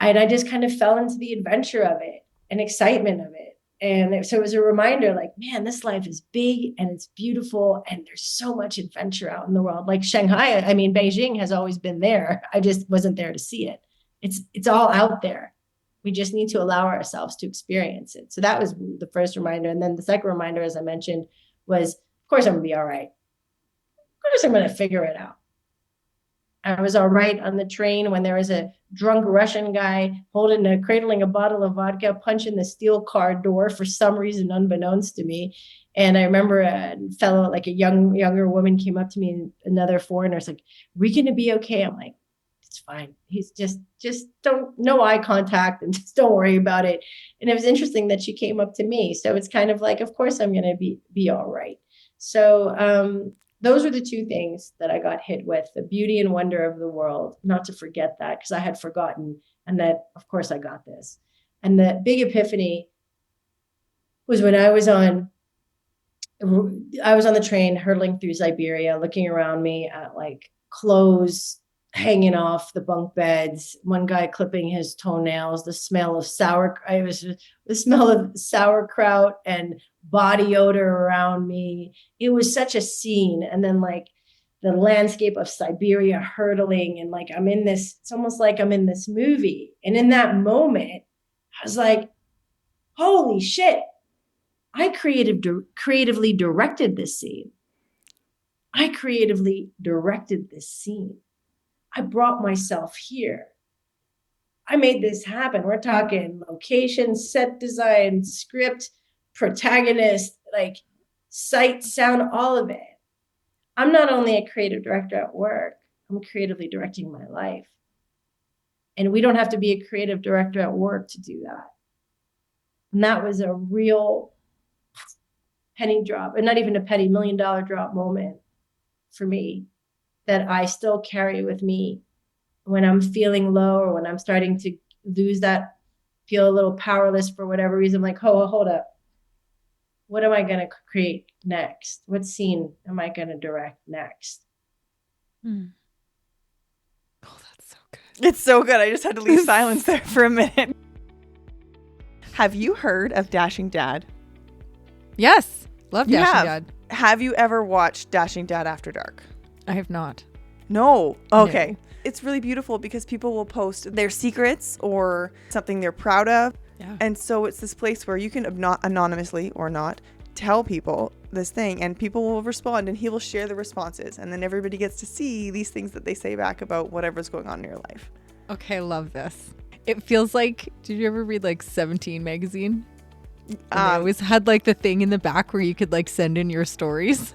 I just kind of fell into the adventure of it and excitement of it. And so it was a reminder like, man, this life is big and it's beautiful. And there's so much adventure out in the world. Like Shanghai, Beijing has always been there. I just wasn't there to see it. It's all out there. We just need to allow ourselves to experience it. So that was the first reminder. And then the second reminder, as I mentioned, was, of course, I'm going to be all right. Of course, I'm going to figure it out. I was all right on the train when there was a drunk Russian guy cradling a bottle of vodka, punching the steel car door for some reason, unbeknownst to me. And I remember a fellow, like a younger woman came up to me, and another foreigner's like, "Are we going to be okay?" I'm like, it's fine. He's just no eye contact and just don't worry about it. And it was interesting that she came up to me. So it's kind of like, of course I'm going to be all right. So, those are the two things that I got hit with: the beauty and wonder of the world, not to forget that, because I had forgotten, and that, of course, I got this. And the big epiphany was when I was on the train hurtling through Siberia, looking around me at like clothes hanging off the bunk beds, one guy clipping his toenails, the smell of sauerkraut and body odor around me. It was such a scene. And then like the landscape of Siberia hurtling, and like it's almost like I'm in this movie. And in that moment, I was like, holy shit, I creatively directed this scene. I creatively directed this scene. I brought myself here. I made this happen. We're talking location, set design, script, protagonist, like sight, sound, all of it. I'm not only a creative director at work, I'm creatively directing my life. And we don't have to be a creative director at work to do that. And that was a real penny drop, and not even a penny, $1 million drop moment for me, that I still carry with me when I'm feeling low, or when I'm starting to lose that, feel a little powerless for whatever reason. I'm like, oh, hold up. What am I going to create next? What scene am I going to direct next?
Oh, that's so good.
It's so good. I just had to leave silence there for a minute. Have you heard of Dashing Dad?
Yes. Love Dashing Dad.
Have you ever watched Dashing Dad After Dark?
I have not.
No. Okay. No. It's really beautiful because people will post their secrets or something they're proud of.
Yeah.
And so it's this place where you can anonymously or not tell people this thing, and people will respond, and he will share the responses. And then everybody gets to see these things that they say back about whatever's going on in your life.
Okay. I love this. It feels like, did you ever read like 17 magazine? And they always had like the thing in the back where you could like send in your stories.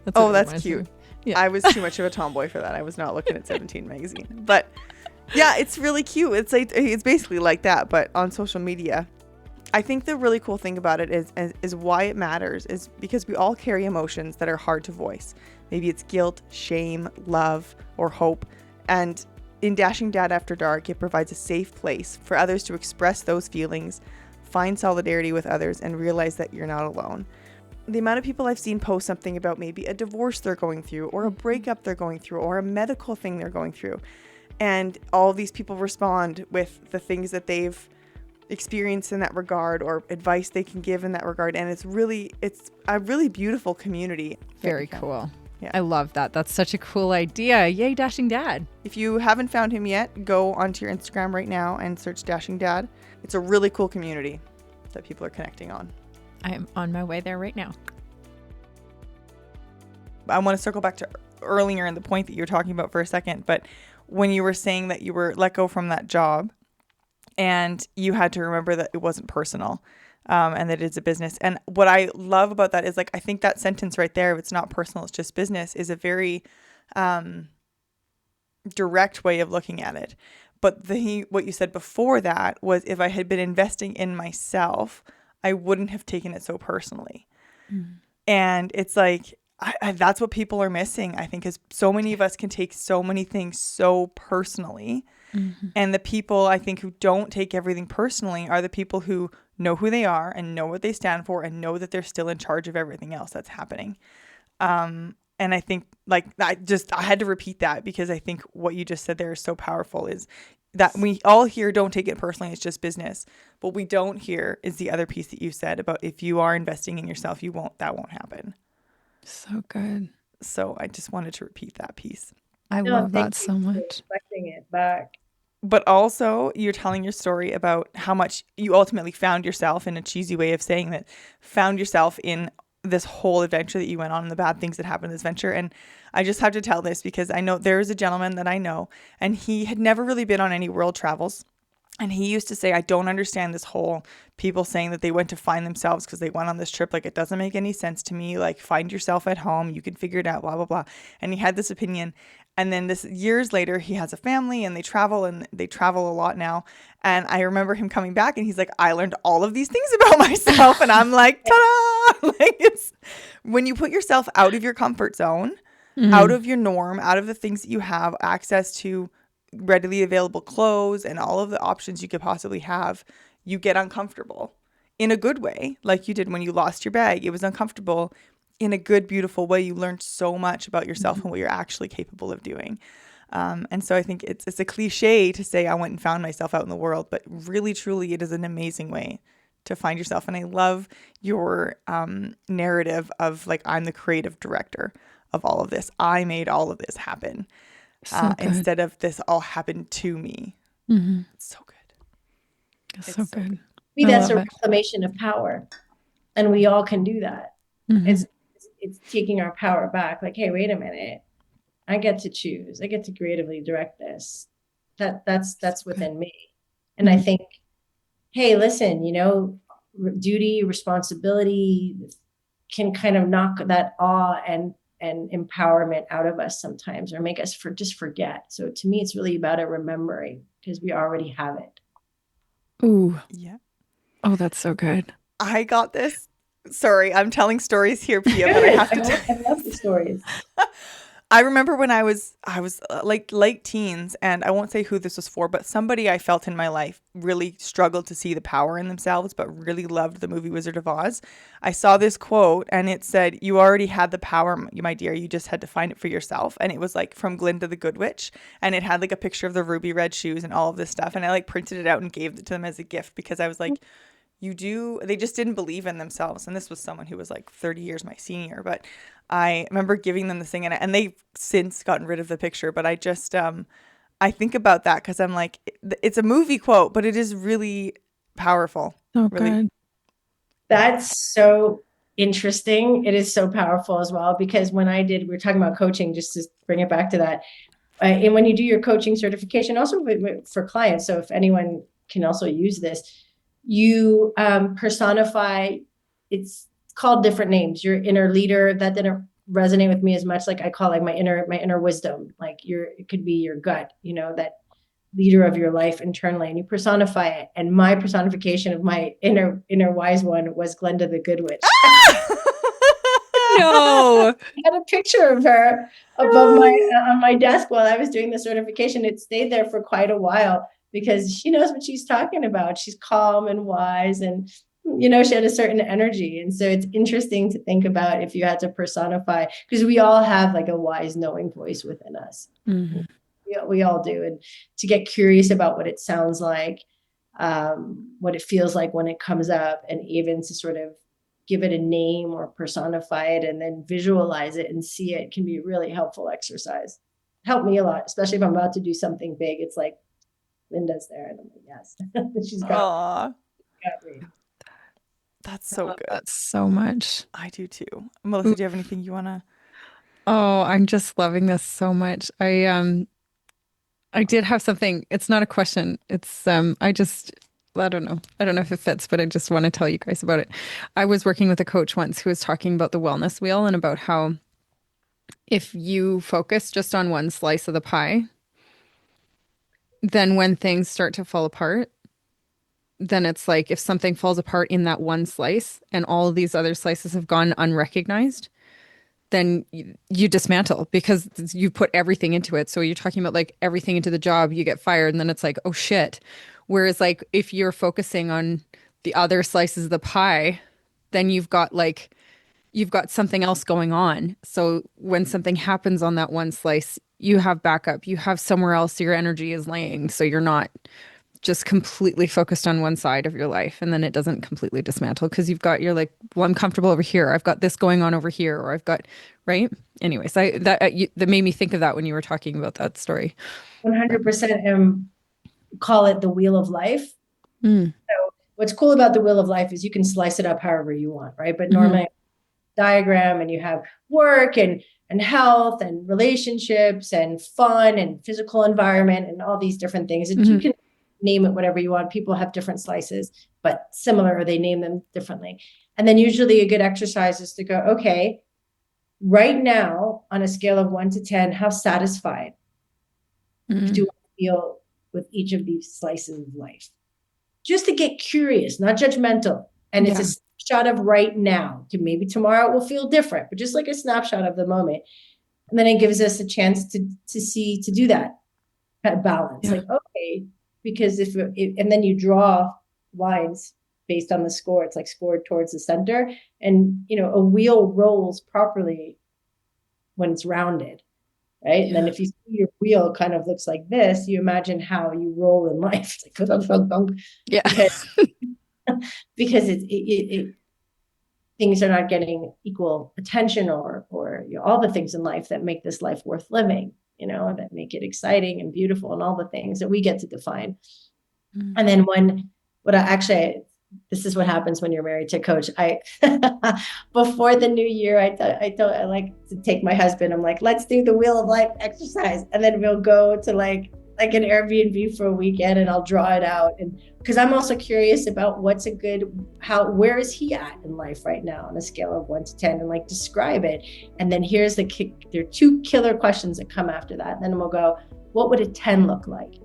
That's
Oh, that's cute.
Yeah.
I was too much of a tomboy for that. I was not looking at 17 magazine. But yeah, it's really cute. It's like, it's basically like that, but on social media. I think the really cool thing about it is why it matters is because we all carry emotions that are hard to voice. Maybe it's guilt, shame, love, or hope. And in Dashing Dad After Dark, it provides a safe place for others to express those feelings, find solidarity with others, and realize that you're not alone. The amount of people I've seen post something about maybe a divorce they're going through, or a breakup they're going through, or a medical thing they're going through. And all these people respond with the things that they've experienced in that regard, or advice they can give in that regard. And it's a really beautiful community.
Very cool.
Yeah.
I love that. That's such a cool idea. Yay, Dashing Dad.
If you haven't found him yet, go onto your Instagram right now and search Dashing Dad. It's a really cool community that people are connecting on.
I am on my way there right now.
I want to circle back to earlier in the point that you were talking about for a second, but when you were saying that you were let go from that job and you had to remember that it wasn't personal, and that it's a business. And what I love about that is, like, I think that sentence right there, if it's not personal, it's just business, is a very direct way of looking at it. But what you said before that was, if I had been investing in myself, I wouldn't have taken it so personally. Mm. And it's like, that's what people are missing, I think, is so many of us can take so many things so personally. Mm-hmm. And the people, I think, who don't take everything personally are the people who know who they are and know what they stand for and know that they're still in charge of everything else that's happening. And I think, like, I had to repeat that because I think what you just said there is so powerful, is that we all hear don't take it personally, it's just business. What we don't hear is the other piece that you said about, if you are investing in yourself, that won't happen.
So good.
So I just wanted to repeat that piece.
I love that so much.
Reflecting it back.
But also, you're telling your story about how much you ultimately found yourself, in a cheesy way of saying that, found yourself in this whole adventure that you went on and the bad things that happened in this venture. And I just have to tell this because I know there is a gentleman that I know, and he had never really been on any world travels. And he used to say, I don't understand this whole people saying that they went to find themselves because they went on this trip. Like, it doesn't make any sense to me. Like, find yourself at home. You can figure it out, blah, blah, blah. And he had this opinion. And then years later, he has a family and they travel a lot now. And I remember him coming back and he's like, I learned all of these things about myself. And I'm like, ta-da! Like, it's when you put yourself out of your comfort zone, mm-hmm. out of your norm, out of the things that you have access to, readily available clothes and all of the options you could possibly have, you get uncomfortable in a good way. Like you did when you lost your bag. It was uncomfortable in a good, beautiful way. You learned so much about yourself mm-hmm. and what you're actually capable of doing. And so I think it's a cliche to say I went and found myself out in the world, but really, truly, it is an amazing way to find yourself. And I love your narrative of, like, I'm the creative director of all of this. I made all of this happen. Instead of this all happened to me. Mm-hmm. It's so good.
It's so good.
That's a reclamation of power. And we all can do that. Mm-hmm. It's taking our power back. Like, hey, wait a minute. I get to choose. I get to creatively direct this. That's within me. And I think, hey, listen, duty, responsibility can kind of knock that awe and empowerment out of us sometimes, or make us just forget. So to me, it's really about a remembering, because we already have it.
Ooh.
Yeah.
Oh, that's so good.
I got this. Sorry, I'm telling stories here, Pia, but I have to
I love the stories.
I remember when I was like late teens, and I won't say who this was for, but somebody I felt in my life really struggled to see the power in themselves, but really loved the movie Wizard of Oz. I saw this quote and it said, "You already had the power, my dear. You just had to find it for yourself." And it was like from Glinda the Good Witch, and it had like a picture of the ruby red shoes and all of this stuff. And I like printed it out and gave it to them as a gift, because I was like, they just didn't believe in themselves. And this was someone who was like 30 years my senior, but I remember giving them this thing, and they've since gotten rid of the picture. But I just, I think about that because I'm like, it's a movie quote, but it is really powerful.
Oh,
really.
good.
That's so interesting. It is so powerful as well, because we were talking about coaching, just to bring it back to that. And when you do your coaching certification, also for clients, so if anyone can also use this, you personify, it's called different names. Your inner leader, that didn't resonate with me as much. Like I call like my inner wisdom, like it could be your gut, that leader of your life internally, and you personify it. And my personification of my inner wise one was Glenda the Good Witch.
No.
I had a picture of her above on my desk while I was doing the certification. It stayed there for quite a while because she knows what she's talking about. She's calm and wise, and she had a certain energy. And so it's interesting to think about if you had to personify, because we all have like a wise knowing voice within us.
Mm-hmm.
We all do. And to get curious about what it sounds like, what it feels like when it comes up, and even to sort of give it a name or personify it and then visualize it and see it, can be a really helpful exercise. Helped me a lot, especially if I'm about to do something big. It's like, Linda's there. And I'm like, yes. She's got me.
That's so good.
That so much.
I do too. Melissa, do you have anything you want to?
Oh, I'm just loving this so much. I did have something. It's not a question. It's I don't know. I don't know if it fits, but I just want to tell you guys about it. I was working with a coach once who was talking about the wellness wheel and about how if you focus just on one slice of the pie, then when things start to fall apart, then it's like if something falls apart in that one slice and all of these other slices have gone unrecognized, then you dismantle because you put everything into it. So you're talking about like everything into the job, you get fired, and then it's like, oh shit. Whereas like if you're focusing on the other slices of the pie, then you've got something else going on. So when something happens on that one slice, you have backup, you have somewhere else your energy is laying. So you're not just completely focused on one side of your life, and then it doesn't completely dismantle because you're like, well, I'm comfortable over here. I've got this going on over here, or I've got, right? Anyways, that made me think of that when you were talking about that story.
100%. Call it the wheel of life. So what's cool about the wheel of life is you can slice it up however you want, right? But normally diagram, and you have work and health and relationships and fun and physical environment and all these different things. And you can name it whatever you want. People have different slices, but similar, or they name them differently. And then usually a good exercise is to go, okay, right now on a scale of 1 to 10, how satisfied do I feel with each of these slices of life? Just to get curious, not judgmental. And it's a snapshot of right now. Maybe tomorrow it will feel different, but just like a snapshot of the moment. And then it gives us a chance to do that balance. Like, okay, because and then you draw lines based on the score. It's like scored towards the center. And, a wheel rolls properly when it's rounded, right? And then if you see your wheel kind of looks like this, you imagine how you roll in life. It's like, because things are not getting equal attention, or all the things in life that make this life worth living, that make it exciting and beautiful, and all the things that we get to define. And then this is what happens when you're married to a coach. Before the new year, I like to take my husband. I'm like, let's do the wheel of life exercise. And then we'll go to like an Airbnb for a weekend, and I'll draw it out. And because I'm also curious about where is he at in life right now on a scale of 1 to 10, and like describe it. And then here's there are 2 killer questions that come after that. And then we'll go, what would a 10 look like?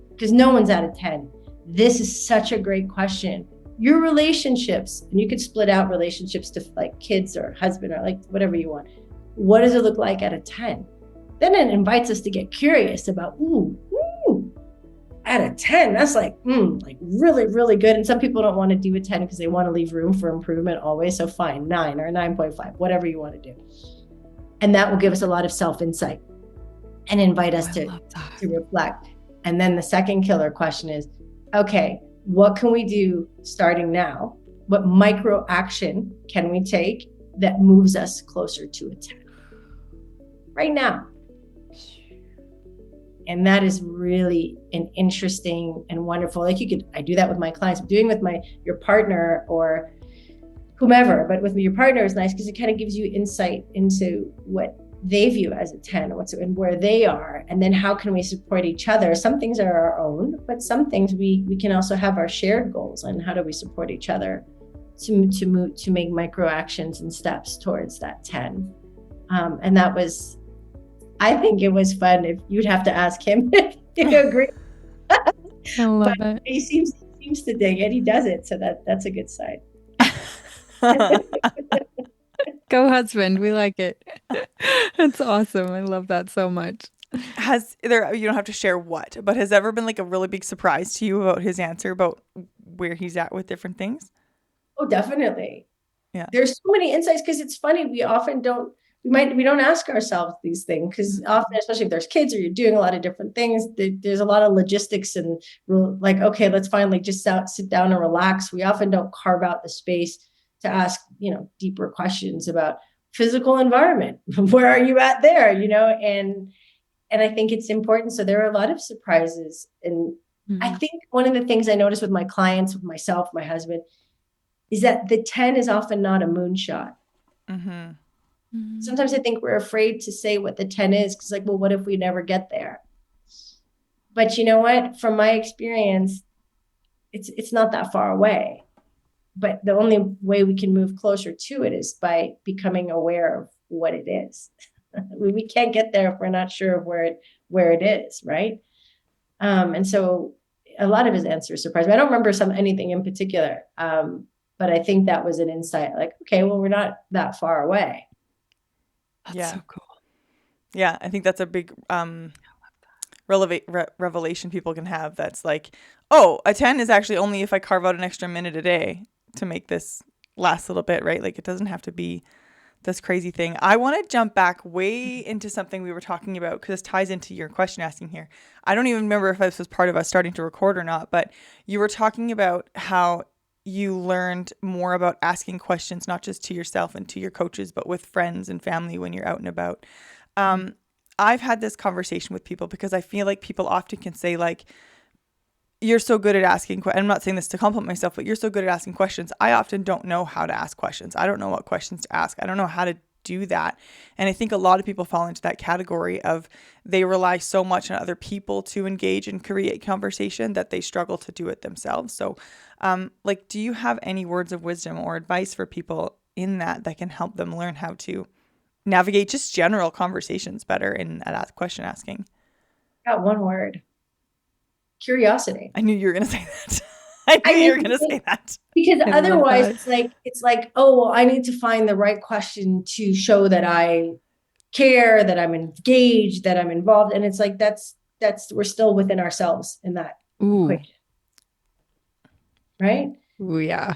Because no one's at a 10. This is such a great question. Your relationships, and you could split out relationships to like kids or husband or like whatever you want. What does it look like at a 10? Then it invites us to get curious about, at a 10, that's like really, really good. And some people don't want to do a 10 because they want to leave room for improvement always. So fine, 9 or 9.5, whatever you want to do. And that will give us a lot of self-insight and invite us to reflect. And then the second killer question is, okay, what can we do starting now? What micro action can we take that moves us closer to a 10 right now? And that is really an interesting and wonderful, I do that with my clients. I'm doing with your partner or whomever, but with your partner is nice because it kind of gives you insight into what they view as a 10, and where they are, and then how can we support each other. Some things are our own, but some things we can also have our shared goals, and how do we support each other to make micro actions and steps towards that 10. And that was, I think it was fun. If you'd have to ask him if you agree.
I love
But
it.
he seems to dig it. He does it, so that's a good sign.
Go husband. We like it. That's awesome. I love that so much.
You don't have to share what, but has ever been like a really big surprise to you about his answer about where he's at with different things?
Oh, definitely.
Yeah.
There's so many insights, because it's funny. We often don't, we don't ask ourselves these things, because often, especially if there's kids or you're doing a lot of different things, there's a lot of logistics and like, okay, let's finally just sit down and relax. We often don't carve out the space to ask, deeper questions about physical environment. Where are you at there? And I think it's important. So there are a lot of surprises. And I think one of the things I notice with my clients, with myself, my husband, is that the 10 is often not a moonshot. Sometimes I think we're afraid to say what the 10 is, because like, well, what if we never get there? But you know what? From my experience, it's not that far away. But the only way we can move closer to it is by becoming aware of what it is. We can't get there if we're not sure of where it is, right? And so a lot of his answers surprised me. I don't remember anything in particular, but I think that was an insight. Like, okay, well, we're not that far away.
That's so cool.
Yeah, I think that's a big revelation people can have. That's like, oh, a 10 is actually only if I carve out an extra minute a day to make this last a little bit, right? Like, it doesn't have to be this crazy thing. I want to jump back way into something we were talking about, because this ties into your question asking here. I don't even remember if this was part of us starting to record or not, but you were talking about how you learned more about asking questions, not just to yourself and to your coaches, but with friends and family when you're out and about. I've had this conversation with people, because I feel like people often can say like, you're so good at asking questions. I'm not saying this to compliment myself, but you're so good at asking questions. I often don't know how to ask questions. I don't know what questions to ask. I don't know how to do that. And I think a lot of people fall into that category of they rely so much on other people to engage and create conversation that they struggle to do it themselves. So do you have any words of wisdom or advice for people in that can help them learn how to navigate just general conversations better in at question asking?
Got one word: curiosity.
I knew you were going to say that. I knew you were going to say that.
Because otherwise it's like, oh, well, I need to find the right question to show that I care, that I'm engaged, that I'm involved. And it's like, that's we're still within ourselves in that equation. Right?
Ooh, yeah.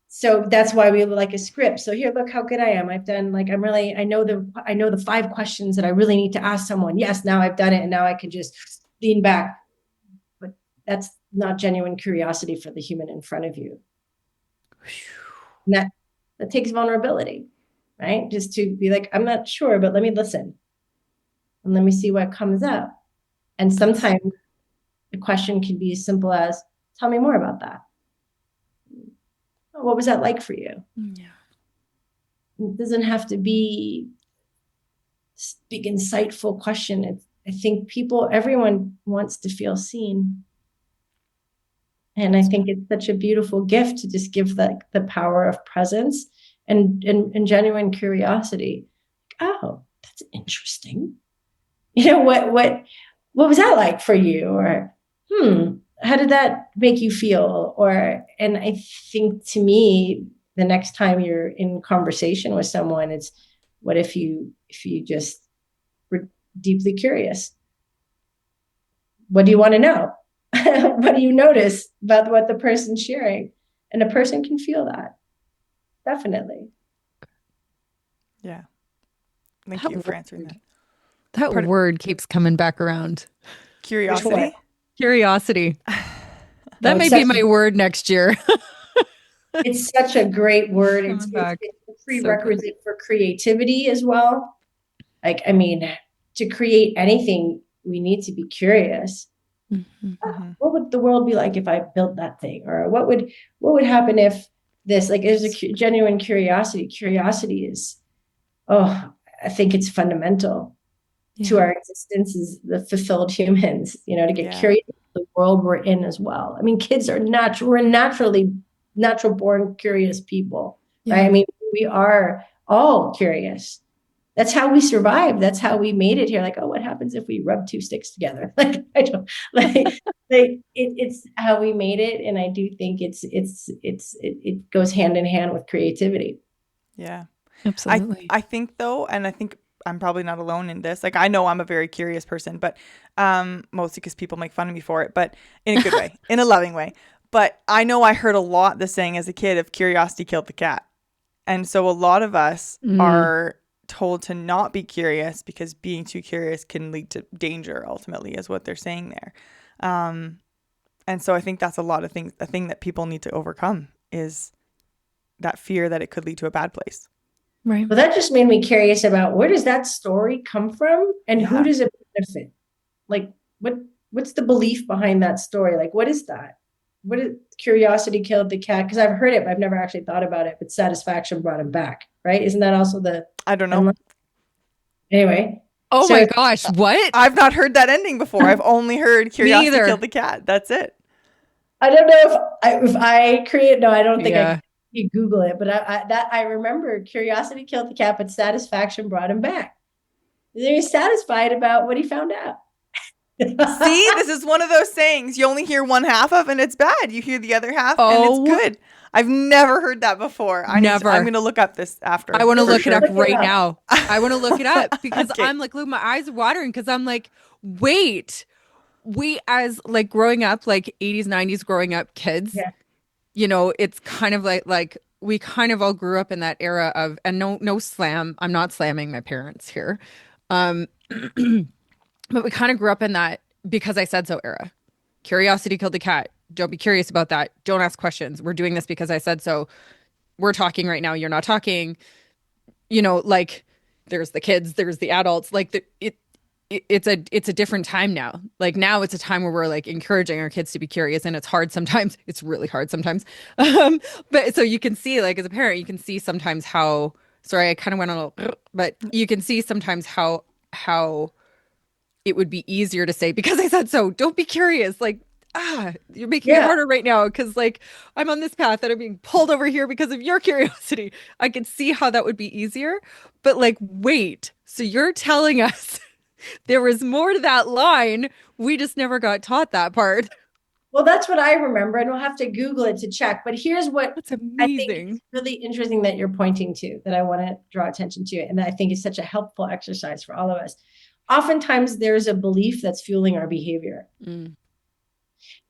So that's why we like a script. So here, look how good I am. I've done like, I know the 5 questions that I really need to ask someone. Yes, now I've done it. And now I can just lean back. But that's not genuine curiosity for the human in front of you. And that takes vulnerability, right? Just to be like, I'm not sure, but let me listen. And let me see what comes up. And sometimes the question can be as simple as, tell me more about that. What was that like for you?
Yeah.
It doesn't have to be a big, insightful question. I think everyone wants to feel seen. And I think it's such a beautiful gift to just give the power of presence and genuine curiosity. Oh, that's interesting. What was that like for you? Or, how did that make you feel? And I think, to me, the next time you're in conversation with someone, it's, what if you just were deeply curious? What do you want to know? What do you notice about what the person's sharing? And a person can feel that. Definitely.
Yeah. Thank you for answering that.
That word keeps coming back around.
Curiosity?
Curiosity. That may be my word next year.
It's such a great word. It's a prerequisite for creativity as well. Like, I mean, to create anything, we need to be curious. What would the world be like if I built that thing? Or what would happen if this, like, there's a genuine curiosity. Curiosity is, I think it's fundamental to our existence as the fulfilled humans, to get curious about the world we're in as well. I mean, kids are we're natural born curious people, right? I mean, we are all curious. That's how we survived. That's how we made it here. Like, oh, what happens if we rub two sticks together? Like, I don't it's how we made it. And I do think it goes hand in hand with creativity.
Yeah.
Absolutely.
I think though, and I think I'm probably not alone in this. Like, I know I'm a very curious person, but mostly because people make fun of me for it, but in a good way, in a loving way. But I know I heard a lot the saying as a kid of curiosity killed the cat. And so a lot of us are told to not be curious because being too curious can lead to danger, ultimately, is what they're saying there. And so I think that's a thing that people need to overcome is that fear that it could lead to a bad place.
Right.
Well, that just made me curious about where does that story come from and who does it benefit? Like, what's the belief behind that story? Like, what is that? What is curiosity killed the cat? Because I've heard it, but I've never actually thought about it. But satisfaction brought him back, right? Isn't that also the?
I don't know.
Anyway.
Oh my gosh, what?
I've not heard that ending before. I've only heard curiosity killed the cat. That's it.
I don't know if I create. No, I don't think I can. You Google it, but I remember curiosity killed the cat, but satisfaction brought him back. He was satisfied about what he found out.
See, this is one of those sayings you only hear one half of, and it's bad. You hear the other half, and it's good. I've never heard that before. I'm going to look up this after.
I want to look it up right now. I want to look it up because I'm like, look, my eyes are watering because I'm like, wait, we as like growing up, like 80s, 90s growing up kids, it's kind of like we kind of all grew up in that era of, and no slam. I'm not slamming my parents here. But we kind of grew up in that because I said so era. Curiosity killed the cat. Don't be curious about that. Don't ask questions. We're doing this because I said so. We're talking right now. You're not talking. Like there's the kids, there's the adults. Like it's a different time now. Like now it's a time where we're like encouraging our kids to be curious, and it's hard sometimes. It's really hard sometimes. But so you can see, like as a parent, you can see sometimes how. Sorry, I kind of went on a little, but you can see sometimes how it would be easier to say because I said so. Don't be curious. Like, you're making it harder right now because like I'm on this path and I'm being pulled over here because of your curiosity. I can see how that would be easier. But like, wait, so you're telling us there was more to that line. We just never got taught that part.
Well, that's what I remember, and we'll have to Google it to check. But here's what
That's amazing.
I think is really interesting that you're pointing to that I want to draw attention to, and I think is such a helpful exercise for all of us. Oftentimes, there's a belief that's fueling our behavior.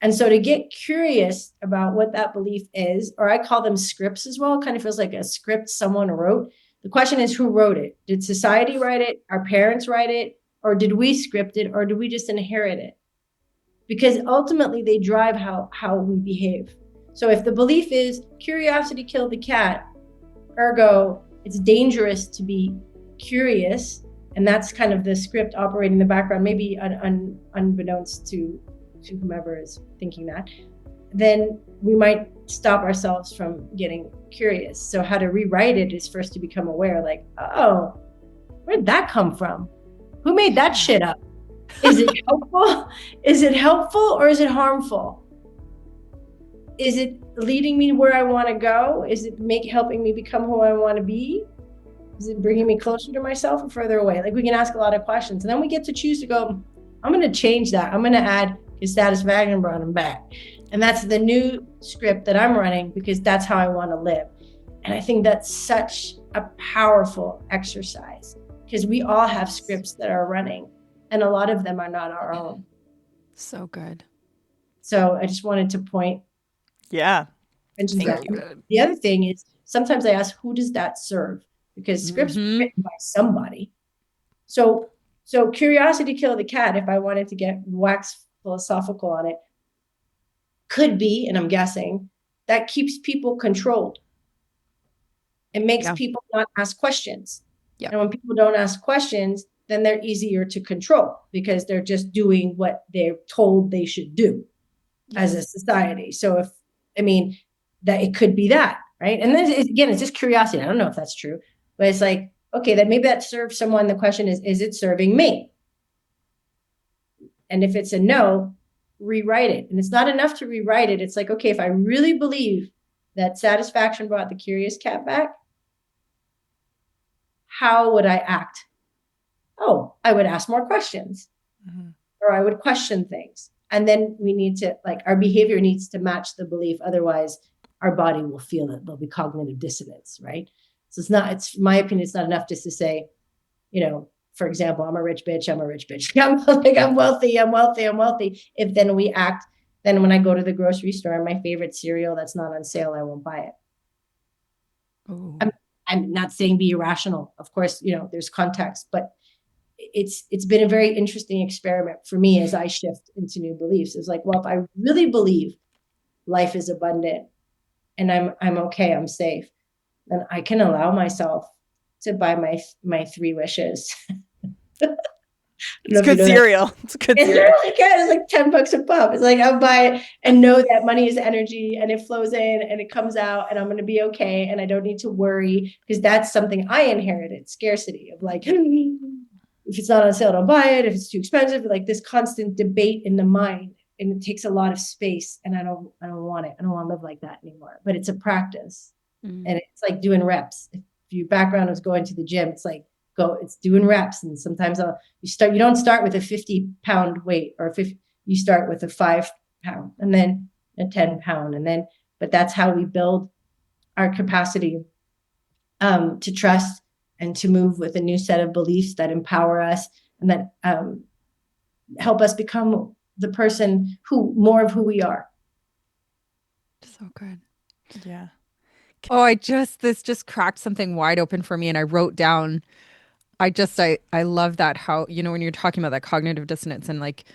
And so to get curious about what that belief is, or I call them scripts as well, it kind of feels like a script someone wrote. The question is, who wrote it? Did society write it? Our parents write it? Or did we script it? Or did we just inherit it? Because ultimately they drive how we behave. So if the belief is curiosity killed the cat, ergo it's dangerous to be curious, and that's kind of the script operating in the background, maybe unbeknownst to whomever is thinking that, then we might stop ourselves from getting curious. So how to rewrite it is first to become aware, like, oh, where'd that come from? Who made that shit up? Is it helpful? Is it helpful or is it harmful? Is it leading me where I want to go? Is it helping me become who I want to be? Is it bringing me closer to myself or further away? Like, we can ask a lot of questions, and then we get to choose to go, I'm going to change that. I'm going to add his satisfaction brought him back. And that's the new script that I'm running because that's how I want to live. And I think that's such a powerful exercise because we all have scripts that are running, and a lot of them are not our own.
So good.
So I just wanted to point.
Yeah.
Thank you.
The other thing is sometimes I ask, who does that serve? Because scripts are written by somebody. So curiosity killed the cat, if I wanted to get wax philosophical on it, could be, and I'm guessing, that keeps people controlled. It makes people not ask questions. And when people don't ask questions, then they're easier to control because they're just doing what they're told they should do as a society. So that it could be that, right? And then again, it's just curiosity. I don't know if that's true, but it's like, okay, then maybe that serves someone. The question is it serving me? And if it's a no, rewrite it. And it's not enough to rewrite it. It's like, okay, if I really believe that satisfaction brought the curious cat back, how would I act? Oh, I would ask more questions, or I would question things. And then we need to, like, our behavior needs to match the belief. Otherwise, our body will feel it. There'll be cognitive dissonance, right? So it's my opinion, it's not enough just to say, for example, I'm a rich bitch. I'm wealthy. If then we act, then when I go to the grocery store and my favorite cereal that's not on sale, I won't buy it. I'm not saying be irrational. Of course, there's context, but it's been a very interesting experiment for me as I shift into new beliefs. It's like, well, if I really believe life is abundant and I'm okay, I'm safe, then I can allow myself to buy my 3 wishes.
It's good cereal. It's good cereal.
Really good. It's like $10 a pop. It's like I'll buy it and know that money is energy and it flows in and it comes out and I'm going to be okay and I don't need to worry, because that's something I inherited, scarcity of like, if it's not on sale, don't buy it. If it's too expensive, like this constant debate in the mind, and it takes a lot of space. And I don't want it. I don't want to live like that anymore. But it's a practice, and it's like doing reps. If your background is going to the gym, it's like it's doing reps. And sometimes you don't start with a 50-pound weight or you start with a 5-pound and then a 10-pound, and then. But that's how we build our capacity to trust and to move with a new set of beliefs that empower us and that help us become the person more of who we are.
So good.
Yeah.
Oh, this just cracked something wide open for me, and I wrote down, I love that, how, when you're talking about that cognitive dissonance and like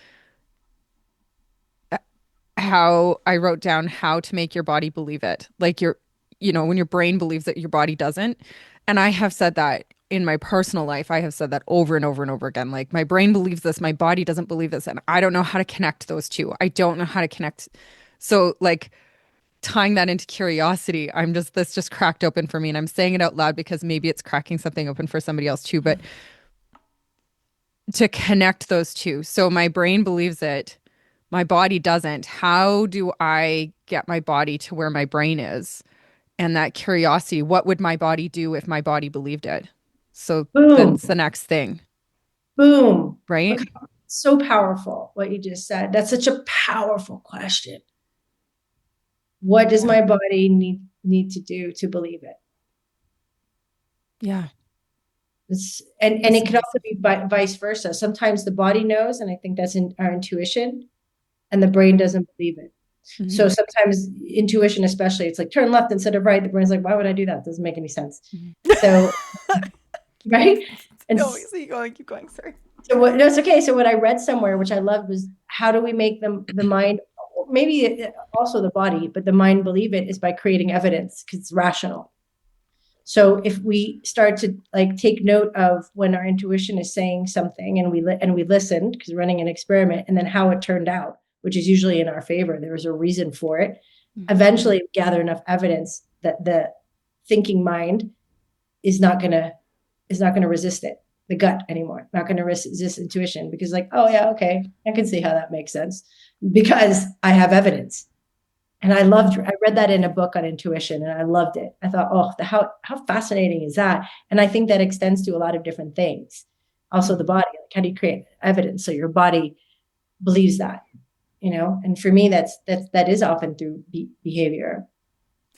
how I wrote down how to make your body believe it. Like when your brain believes it, your body doesn't. And I have said that in my personal life. I have said that over and over and over again. Like, my brain believes this, my body doesn't believe this. And I don't know how to connect those two. I don't know how to connect. So like tying that into curiosity, this just cracked open for me. And I'm saying it out loud because maybe it's cracking something open for somebody else too. But to connect those two. So my brain believes it, my body doesn't. How do I get my body to where my brain is? And that curiosity, what would my body do if my body believed it? So that's the next thing.
Boom.
Right?
Look, so powerful what you just said. That's such a powerful question. What does my body need to do to believe it?
Yeah.
And it could also be vice versa. Sometimes the body knows, and I think that's our intuition, and the brain doesn't believe it. Mm-hmm. So sometimes intuition, especially, it's like turn left instead of right. The brain's like, why would I do that? It doesn't make any sense. Mm-hmm. So, right? And
no, keep going. Sorry.
So no, it's okay. So what I read somewhere, which I loved, was how do we make the mind, maybe also the body, but the mind believe it, is by creating evidence, because it's rational. So if we start to like take note of when our intuition is saying something, and we listened, because we're running an experiment, and then how it turned out, which is usually in our favor, there was a reason for it. Mm-hmm. Eventually gather enough evidence that the thinking mind is not going to resist it, the gut anymore, not going to resist intuition, because like, oh yeah, okay, I can see how that makes sense because I have evidence. And I read that in a book on intuition, and I loved it. I thought, oh, how fascinating is that? And I think that extends to a lot of different things. Also the body, like, how do you create evidence so your body believes that, and for me, that is often through behavior.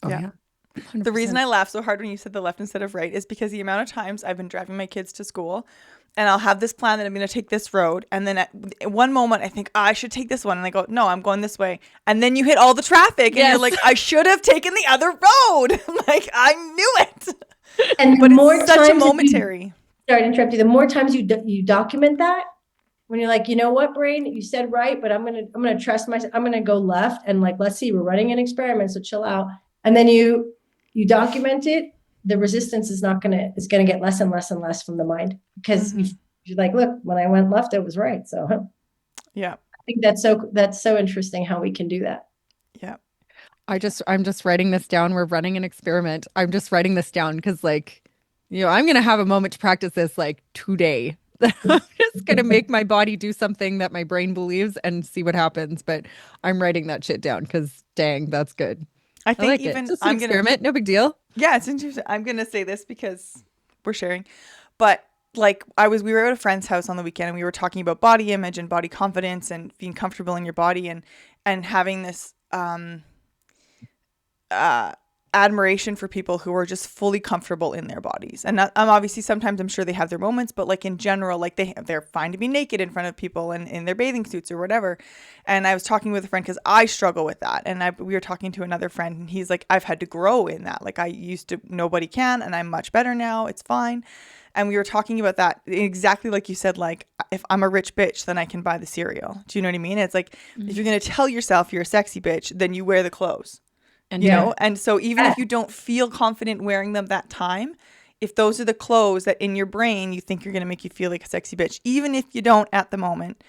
Oh, yeah. 100%. The reason I laughed so hard when you said the left instead of right is because the amount of times I've been driving my kids to school, and I'll have this plan that I'm going to take this road, and then at one moment I think, I should take this one, and I go, no, I'm going this way, and then you hit all the traffic, and you're like, I should have taken the other road. Like, I knew it.
And
but it's such a momentary.
Sorry to interrupt you. The more times you document that, when you're like, you know what, brain, you said right, but I'm gonna trust myself. I'm gonna go left, and like, let's see, we're running an experiment, so chill out. And then you document it. The resistance is gonna get less and less and less from the mind, because you're like, look, when I went left, it was right. So
yeah,
I think that's so interesting how we can do that.
Yeah.
I'm just writing this down. We're running an experiment. I'm just writing this down because like
I'm going to have a moment to practice this like today. I'm just going to make my body do something that my brain believes and see what happens. But I'm writing that shit down because dang, that's good.
I
I
think
like it.
even
Just an experiment. No big deal.
yeah, it's interesting. I'm gonna say this because we're sharing, but like we were at a friend's house on the weekend and we were talking about body image and body confidence and being comfortable in your body and having this uh admiration for people who are just fully comfortable in their bodies. And I'm obviously sometimes I'm sure they have their moments, but like in general, like they're fine to be naked in front of people and in their bathing suits or whatever. And I was talking with a friend because I struggle with that. And we were talking to another friend and he's like, I've had to grow in that. Like I used to, nobody can, and I'm much better now. It's fine. And we were talking about that exactly like you said, like if I'm a rich bitch, then I can buy the cereal. Do you know what I mean? It's like, if you're going to tell yourself you're a sexy bitch, then you wear the clothes.
And
You know, and so even if you don't feel confident wearing them that time, if those are the clothes that in your brain you think you're going to make you feel like a sexy bitch, even if you don't at the moment,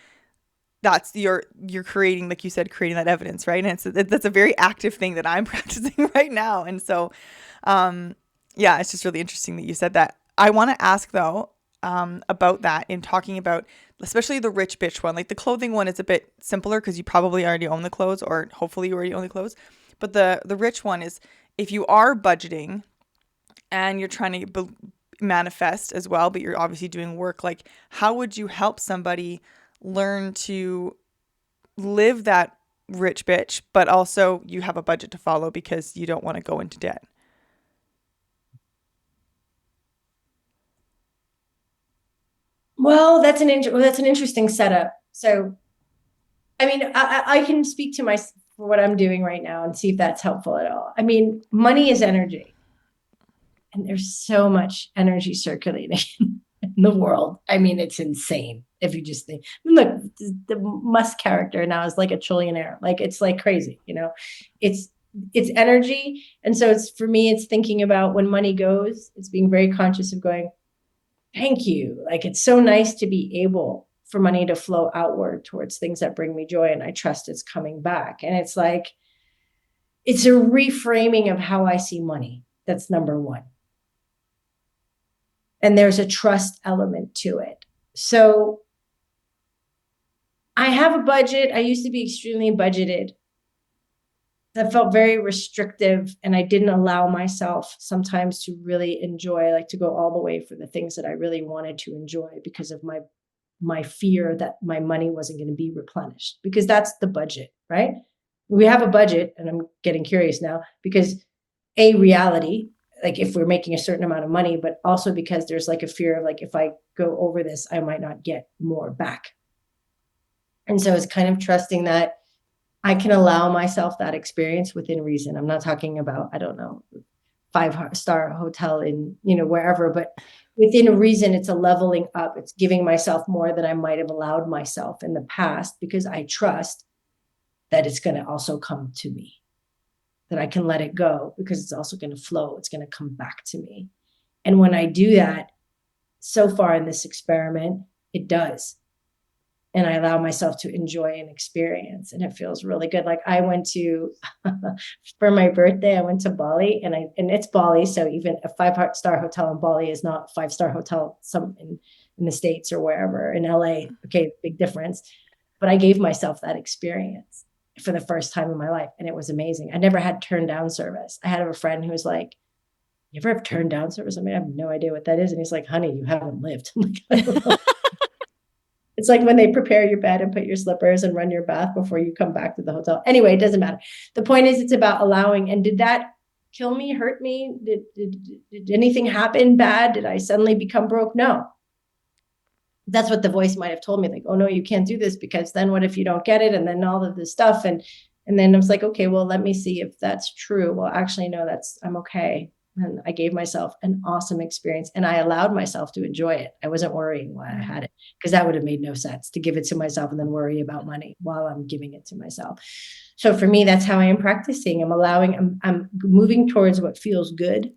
that's you're creating, like you said, creating that evidence, right? And that's a very active thing that I'm practicing right now. And so, yeah, it's just really interesting that you said that. I want to ask though, about that in talking about especially the rich bitch one. Like the clothing one is a bit simpler because you probably already own the clothes, or hopefully you already own the clothes. But the rich one is if you are budgeting and you're trying to manifest as well, but you're obviously doing work, like how would you help somebody learn to live that rich bitch, but also you have a budget to follow because you don't want to go into debt?
Well, that's an interesting setup. So, I mean, I can speak to for what I'm doing right now and see if that's helpful at all. I mean, money is energy, and there's so much energy circulating in the world. I mean, it's insane if you just think. Look, the Musk character now is like a trillionaire. Like it's like crazy, you know. It's energy, and so it's for me. It's thinking about when money goes. It's being very conscious of going, thank you. Like it's so nice to be able for money to flow outward towards things that bring me joy. And I trust it's coming back. And it's like, it's a reframing of how I see money. That's number one. And there's a trust element to it. So I have a budget. I used to be extremely budgeted. That felt very restrictive, and I didn't allow myself sometimes to really enjoy, like to go all the way for the things that I really wanted to enjoy because of my fear that my money wasn't going to be replenished, because that's the budget, right? We have a budget, and I'm getting curious now because a reality, like if we're making a certain amount of money, but also because there's like a fear of like, if I go over this, I might not get more back. And so it's kind of trusting that I can allow myself that experience within reason. I'm not talking about, I don't know, 5-star hotel in, wherever, but within reason, it's a leveling up. It's giving myself more than I might have allowed myself in the past, because I trust that it's going to also come to me, that I can let it go because it's also going to flow. It's going to come back to me. And when I do that, so far in this experiment, it does. And I allow myself to enjoy an experience, and it feels really good. Like I went to, for my birthday, I went to Bali, and it's Bali. So even a 5-star hotel in Bali is not a 5-star hotel in the States or wherever, in LA. Okay, big difference. But I gave myself that experience for the first time in my life. And it was amazing. I never had turned down service. I had a friend who was like, you ever have turned down service? I mean, I have no idea what that is. And he's like, honey, you haven't lived. I'm like, I don't know. It's like when they prepare your bed and put your slippers and run your bath before you come back to the hotel. Anyway, it doesn't matter. The point is, it's about allowing. And did that kill me, hurt me? Did anything happen bad? Did I suddenly become broke? No. That's what the voice might have told me. Like, oh no, you can't do this, because then what if you don't get it? And then all of this stuff. And then I was like, okay, well, let me see if that's true. Well, actually, no, I'm okay. And I gave myself an awesome experience, and I allowed myself to enjoy it. I wasn't worrying why I had it, because that would have made no sense to give it to myself and then worry about money while I'm giving it to myself. So for me, that's how I am practicing. I'm moving towards what feels good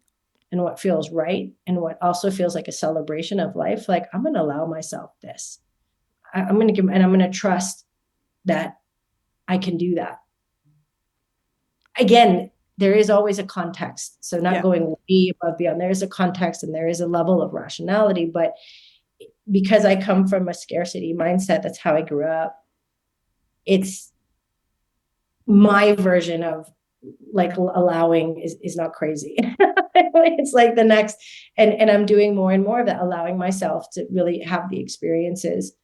and what feels right, and what also feels like a celebration of life. Like I'm going to allow myself this. I'm going to give, and I'm going to trust that I can do that. Again, there is always a context. So not
Yeah.
going way above beyond. There is a context and there is a level of rationality. But because I come from a scarcity mindset, that's how I grew up. It's my version of like allowing is not crazy. It's like the next, and I'm doing more and more of that, allowing myself to really have the experiences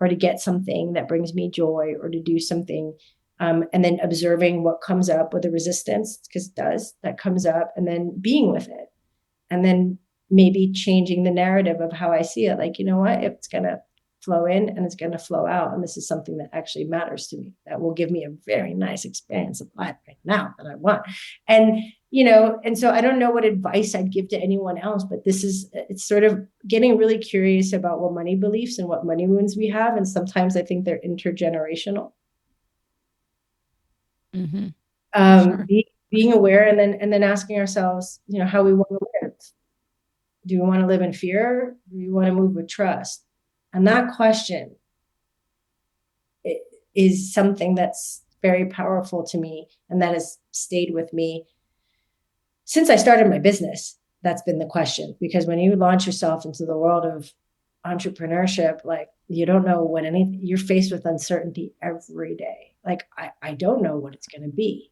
or to get something that brings me joy or to do something. And then observing what comes up with the resistance, because it does, that comes up, and then being with it. And then maybe changing the narrative of how I see it. Like, you know what, it's going to flow in and it's going to flow out. And this is something that actually matters to me, that will give me a very nice experience of life right now that I want. And, you know, and so I don't know what advice I'd give to anyone else, but it's sort of getting really curious about what money beliefs and what money wounds we have. And sometimes I think they're intergenerational.
Mm-hmm. Sure.
Being aware and then asking ourselves, you know, how we want to live. Do we want to live in fear? Do we want to move with trust? And that question is something that's very powerful to me, and that has stayed with me since I started my business. That's been the question, because when you launch yourself into the world of entrepreneurship, like, you don't know when you're faced with uncertainty every day. Like, I don't know what it's going to be.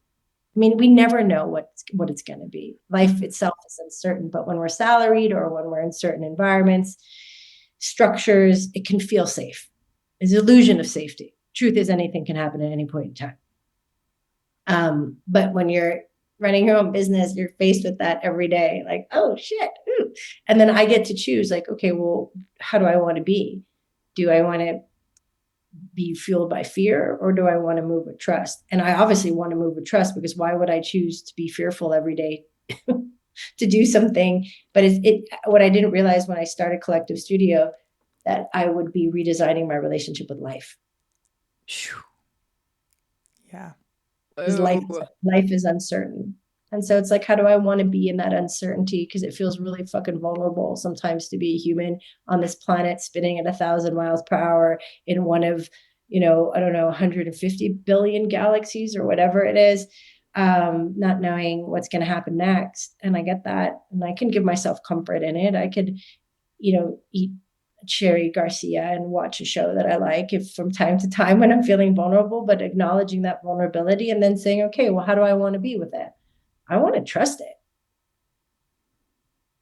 I mean, we never know what it's going to be. Life itself is uncertain, but when we're salaried or when we're in certain environments, structures, it can feel safe. It's an illusion of safety. Truth is, anything can happen at any point in time. But when you're running your own business, you're faced with that every day. Like, oh shit. Ooh. And then I get to choose, like, okay, well, how do I want to be? Do I want to be fueled by fear, or do I want to move with trust? And I obviously want to move with trust, because why would I choose to be fearful every day to do something? But what I didn't realize when I started Collective Studio, that I would be redesigning my relationship with life.
Yeah.
Because life is uncertain. And so it's like, how do I want to be in that uncertainty? Because it feels really fucking vulnerable sometimes to be a human on this planet spinning at 1,000 miles per hour in one of, you know, I don't know, 150 billion galaxies or whatever it is, not knowing what's going to happen next. And I get that. And I can give myself comfort in it. I could, you know, eat Cherry Garcia and watch a show that I like if from time to time when I'm feeling vulnerable, but acknowledging that vulnerability and then saying, okay, well, how do I want to be with it? I want to trust it,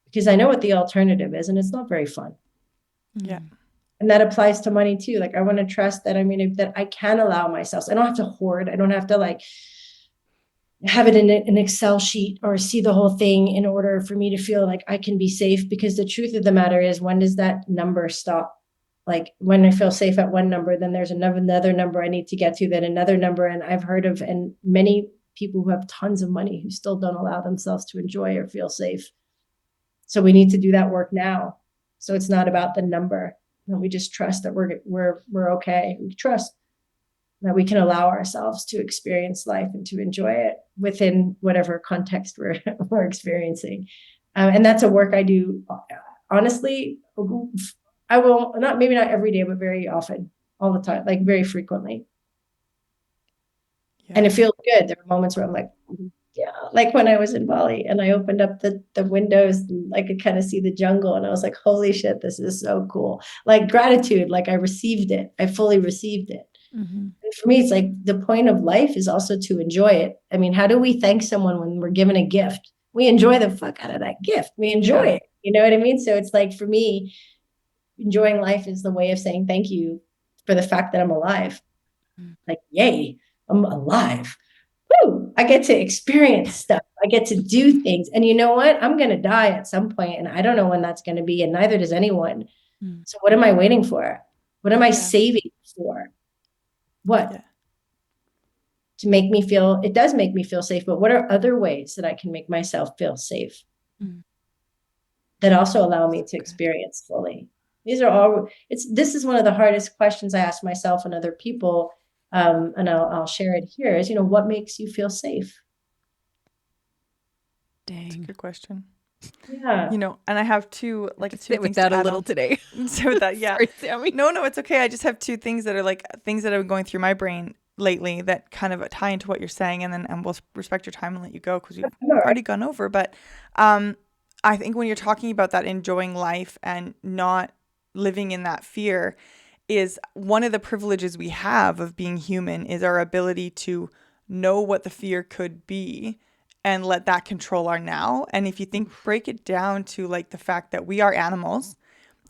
because I know what the alternative is, and it's not very fun.
Yeah.
And that applies to money too. Like, I want to trust that that I can allow myself. So I don't have to hoard. I don't have to like have it in an Excel sheet or see the whole thing in order for me to feel like I can be safe. Because the truth of the matter is, when does that number stop? Like, when I feel safe at one number, then there's another number I need to get to, then another number. And I've heard of, and many people who have tons of money who still don't allow themselves to enjoy or feel safe. So we need to do that work now. So it's not about the number. And we just trust that we're okay. We trust that we can allow ourselves to experience life and to enjoy it within whatever context we're experiencing. And that's a work I do, honestly. I will maybe not every day, but very often, all the time, like very frequently. Yeah. And it feels good. There are moments where I'm like, yeah, like when I was in Bali and I opened up the windows and I could kind of see the jungle, and I was like, holy shit, this is so cool. Like, gratitude, like I received it. I fully received it. Mm-hmm. And for me, it's like the point of life is also to enjoy it. I mean, how do we thank someone when we're given a gift? We enjoy the fuck out of that gift. We enjoy it. You know what I mean? So it's like, for me, enjoying life is the way of saying thank you for the fact that I'm alive. Like, yay, I'm alive. Woo, I get to experience stuff. I get to do things. And you know what? I'm going to die at some point, and I don't know when that's going to be, and neither does anyone. So what am I waiting for? What am I saving for? What? Yeah. To make me feel, it does make me feel safe, but what are other ways that I can make myself feel safe that also allow me to experience fully? These are all, this is one of the hardest questions I ask myself and other people. And I'll share it here, is, you know, what makes you feel safe?
Dang. That's a good question.
Yeah.
You know, and I have two
sit
things
with that
to
a
add
little
on.
Today.
So with that, yeah.
Sorry, Sammy.
No, it's okay. I just have two things that are like things that are going through my brain. lately that kind of tie into what you're saying, and we'll respect your time and let you go because we've
All right.
already gone over. But I think when you're talking about that enjoying life and not living in that fear, is one of the privileges we have of being human is our ability to know what the fear could be and let that control our now. And if you think, break it down to like the fact that we are animals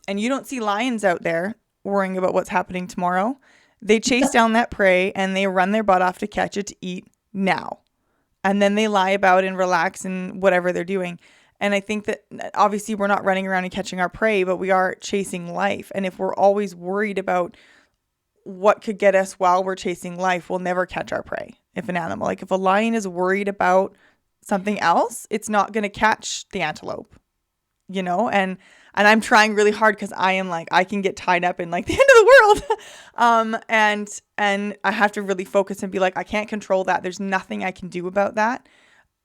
and you don't see lions out there worrying about what's happening tomorrow. They chase down that prey and they run their butt off to catch it to eat now. And then they lie about and relax and whatever they're doing. And I think that obviously we're not running around and catching our prey, but we are chasing life. And if we're always worried about what could get us while we're chasing life, we'll never catch our prey. If an animal, like if a lion is worried about something else, it's not going to catch the antelope, you know? And I'm trying really hard because I am like, I can get tied up in like the end of the world. And I have to really focus and be like, I can't control that. There's nothing I can do about that.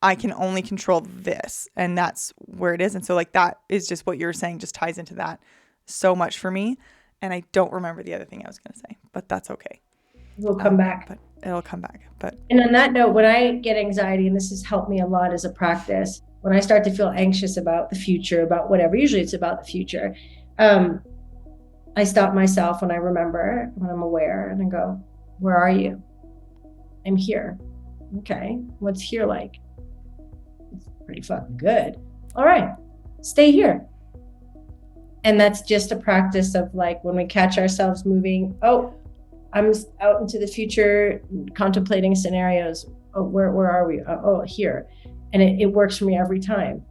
I can only control this, and that's where it is. And so like that is just what you're saying just ties into that so much for me. And I don't remember the other thing I was going to say, but that's okay.
We'll come back.
But it'll come back. But
And on that note, when I get anxiety, and this has helped me a lot as a practice, when I start to feel anxious about the future, about whatever, usually it's about the future, I stop myself when I remember, when I'm aware, and I go, where are you? I'm here. Okay. What's here like? It's pretty fucking good. All right. Stay here. And that's just a practice of like when we catch ourselves moving, oh, I'm out into the future contemplating scenarios. Oh, where are we? Oh, here. And it works for me every time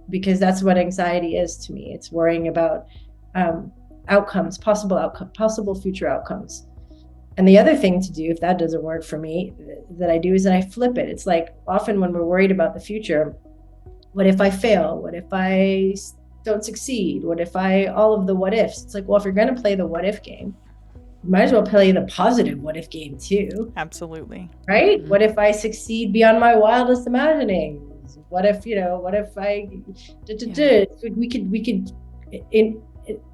because that's what anxiety is to me. It's worrying about outcomes, possible future outcomes. And the other thing to do, if that doesn't work for me, that I do is that I flip it. It's like often when we're worried about the future, what if I fail? What if I don't succeed? What if all of the what ifs? It's like, well, if you're going to play the what if game, you might as well play the positive what if game too.
absolutely.
Right? Mm-hmm. What if I succeed beyond my wildest imaginings? What if I,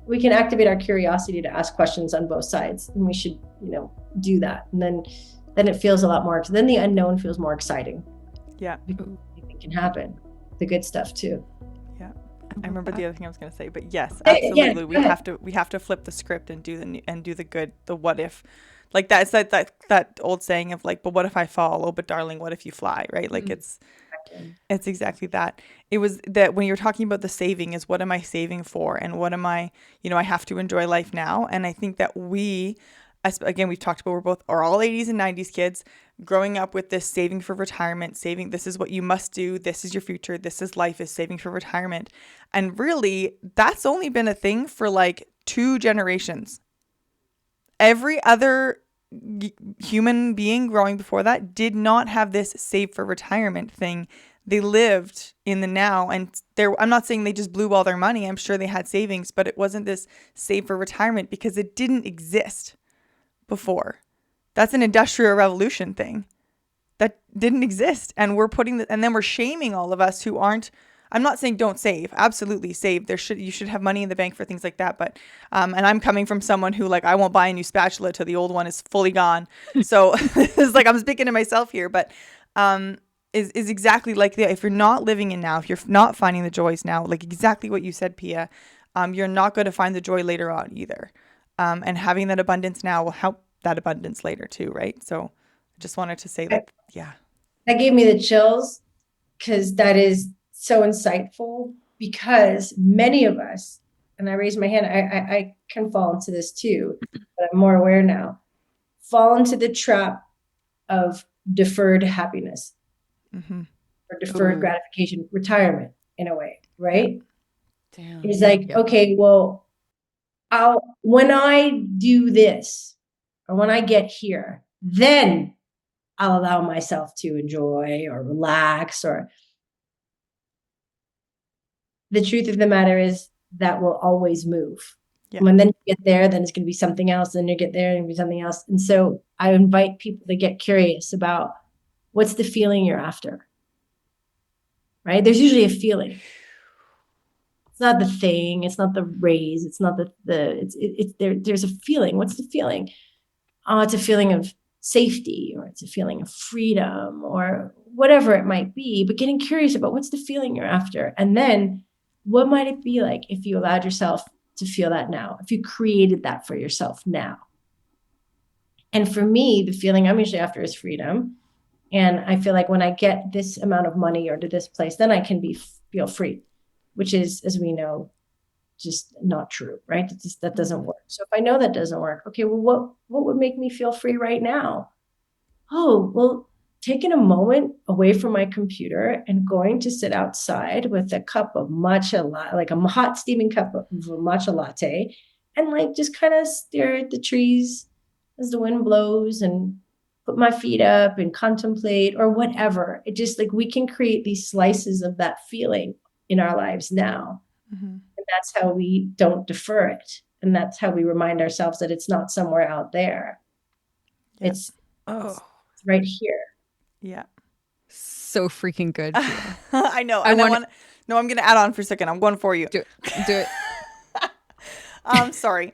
we can activate our curiosity to ask questions on both sides, and we should, do that. And then it feels a lot more, then the unknown feels more exciting.
Yeah.
It can happen. The good stuff too.
Yeah. I remember the other thing I was going to say, but yes, absolutely.
Yeah,
we have to flip the script and do the good, the what if, like that. It's that old saying of like, but what if I fall? Oh, but darling, what if you fly? Right? Like it's exactly that. It was that when you're talking about the saving is what am I saving for? And what am I, I have to enjoy life now. And I think that again, we've talked about, we're all 80s and 90s kids growing up with this saving for retirement, saving, this is what you must do. This is your future. This is life, is saving for retirement. And really, that's only been a thing for like 2 generations. Every other human being growing before that did not have this save for retirement thing. They lived in the now, and I'm not saying they just blew all their money. I'm sure they had savings, but it wasn't this save for retirement because it didn't exist before. That's an industrial revolution thing that didn't exist. And we're and then we're shaming all of us who aren't. I'm not saying don't save. Absolutely save. You should have money in the bank for things like that. But, and I'm coming from someone who like, I won't buy a new spatula till the old one is fully gone. So it's like, I'm speaking to myself here, but, is exactly like if you're not living in now, if you're not finding the joys now, like exactly what you said, Pia, you're not going to find the joy later on either. And having that abundance now will help that abundance later too, right? So I just wanted to say that, yeah.
That gave me the chills because that is so insightful, because many of us, and I raise my hand, I can fall into this too, but I'm more aware now, fall into the trap of deferred happiness or deferred gratification, retirement in a way, right? Damn. It's like, okay, well, when I do this, or when I get here, then I'll allow myself to enjoy or relax. Or the truth of the matter is that will always move. Yeah. When then you get there, then it's going to be something else. Then you get there and be something else. And so I invite people to get curious about what's the feeling you're after, right? There's usually a feeling. It's not the thing. It's not the raise. It's not there's a feeling. What's the feeling? Oh, it's a feeling of safety, or it's a feeling of freedom, or whatever it might be, but getting curious about what's the feeling you're after. And then what might it be like if you allowed yourself to feel that now, if you created that for yourself now? And for me, the feeling I'm usually after is freedom. And I feel like when I get this amount of money or to this place, then I can feel free, which is, as we know, just not true, right? That doesn't work. So if I know that doesn't work, okay, well, what would make me feel free right now? Oh, well, taking a moment away from my computer and going to sit outside with a cup of matcha, like a hot steaming cup of matcha latte, and like just kind of stare at the trees as the wind blows and put my feet up and contemplate or whatever. It just like we can create these slices of that feeling in our lives now. And that's how we don't defer it. And that's how we remind ourselves that it's not somewhere out there.
Yeah.
It's right here.
Yeah.
So freaking good.
I know. I'm going to add on for a second. I'm going for you.
Do it.
Sorry.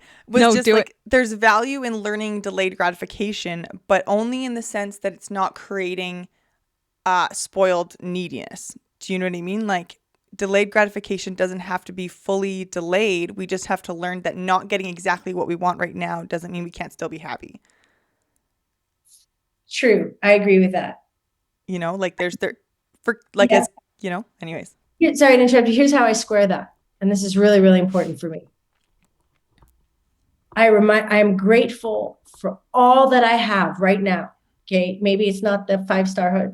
There's value in learning delayed gratification, but only in the sense that it's not creating spoiled neediness. Do you know what I mean? Like, delayed gratification doesn't have to be fully delayed. We just have to learn that not getting exactly what we want right now doesn't mean we can't still be happy.
True. I agree with that.
You know, like anyways.
Sorry to interrupt you. Here's how I square that. And this is really, really important for me. I am grateful for all that I have right now. Okay. Maybe it's not the 5-star,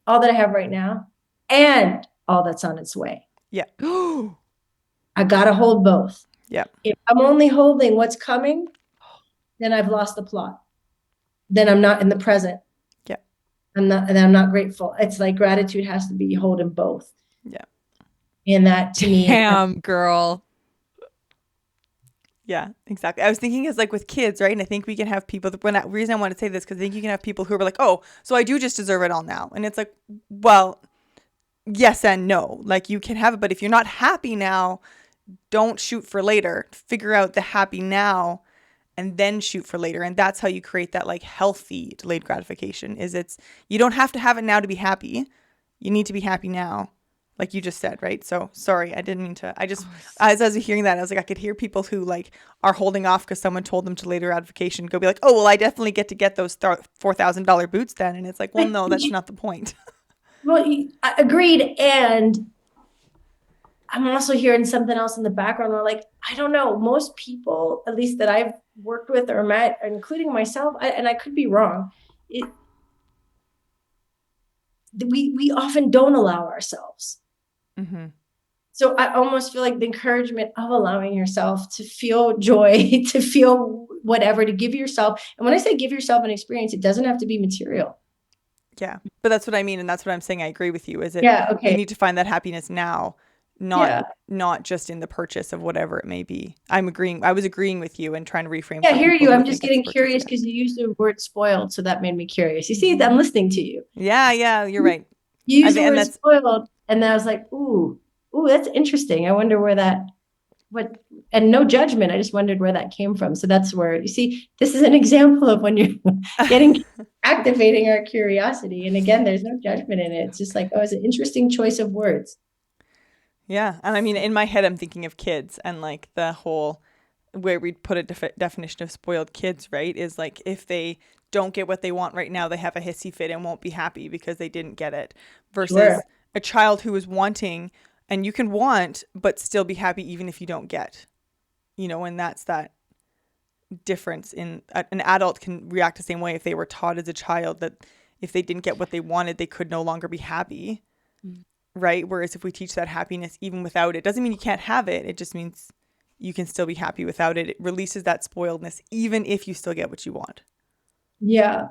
all that I have right now and all that's on its way.
Yeah.
I got to hold both.
Yeah.
If I'm only holding what's coming, then I've lost the plot. Then I'm not in the present.
Yeah.
I'm not grateful. It's like gratitude has to be holding both.
Yeah.
And that to me.
Damn, girl.
Yeah, exactly. I was thinking is like with kids, right? And I think we can have people, the reason I want to say this, because I think you can have people who are like, oh, so I do just deserve it all now. And it's like, well, yes and no. Like you can have it, but if you're not happy now, don't shoot for later. Figure out the happy now and then shoot for later. And that's how you create that like healthy delayed gratification you don't have to have it now to be happy. You need to be happy now. Like you just said, right? So sorry, I didn't mean to. As I was hearing that, I was like, I could hear people who like are holding off because someone told them to later gratification go be like, oh, well, I definitely get to get those $4,000 boots then. And it's like, well, no, that's not the point.
Well, agreed. And I'm also hearing something else in the background where like, I don't know, most people, at least that I've worked with or met, including myself, and I could be wrong, we often don't allow ourselves. Mm-hmm. So I almost feel like the encouragement of allowing yourself to feel joy, to feel whatever, to give yourself. And when I say give yourself an experience, it doesn't have to be material.
Yeah. But that's what I mean. And that's what I'm saying. I agree with you. You need to find that happiness now, not just in the purchase of whatever it may be. I was agreeing with you and trying to reframe.
Yeah, I hear you. I'm just getting curious because you used the word spoiled. So that made me curious. You see, I'm listening to you.
Yeah, you're right.
You used the word spoiled. And I was like, ooh, that's interesting. I wonder and no judgment. I just wondered where that came from. So that's where, you see, this is an example of when you're activating our curiosity. And again, there's no judgment in it. It's just like, it's an interesting choice of words.
Yeah. And I mean, in my head, I'm thinking of kids and like the whole, where we'd put a definition of spoiled kids, right? Is like, if they don't get what they want right now, they have a hissy fit and won't be happy because they didn't get it, versus a child who is wanting, and you can want, but still be happy even if you don't get, and that's that difference in an adult can react the same way if they were taught as a child that if they didn't get what they wanted, they could no longer be happy. Right. Whereas if we teach that happiness, even without it, doesn't mean you can't have it. It just means you can still be happy without it. It releases that spoiledness, even if you still get what you want.
Yeah.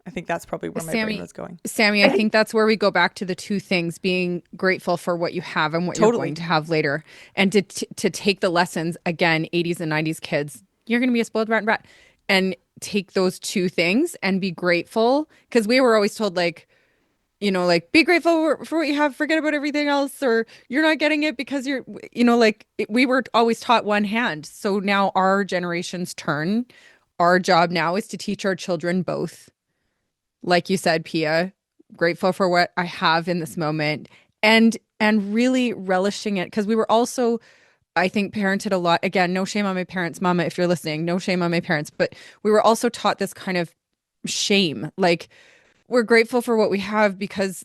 I think that's probably where my brain was going.
Sammy, I think that's where we go back to the two things, being grateful for what you have and what you're going to have later. And to take the lessons, again, 80s and 90s kids, you're going to be a spoiled brat, and take those two things and be grateful. Because we were always told like, be grateful for what you have, forget about everything else, or you're not getting it because you're, we were always taught one hand. So now our generation's turn our job now is to teach our children both. Like you said, Pia, grateful for what I have in this moment, and really relishing it, because we were also, I think, parented a lot. Again, no shame on my parents, Mama, if you're listening, no shame on my parents, but we were also taught this kind of shame. Like, we're grateful for what we have because,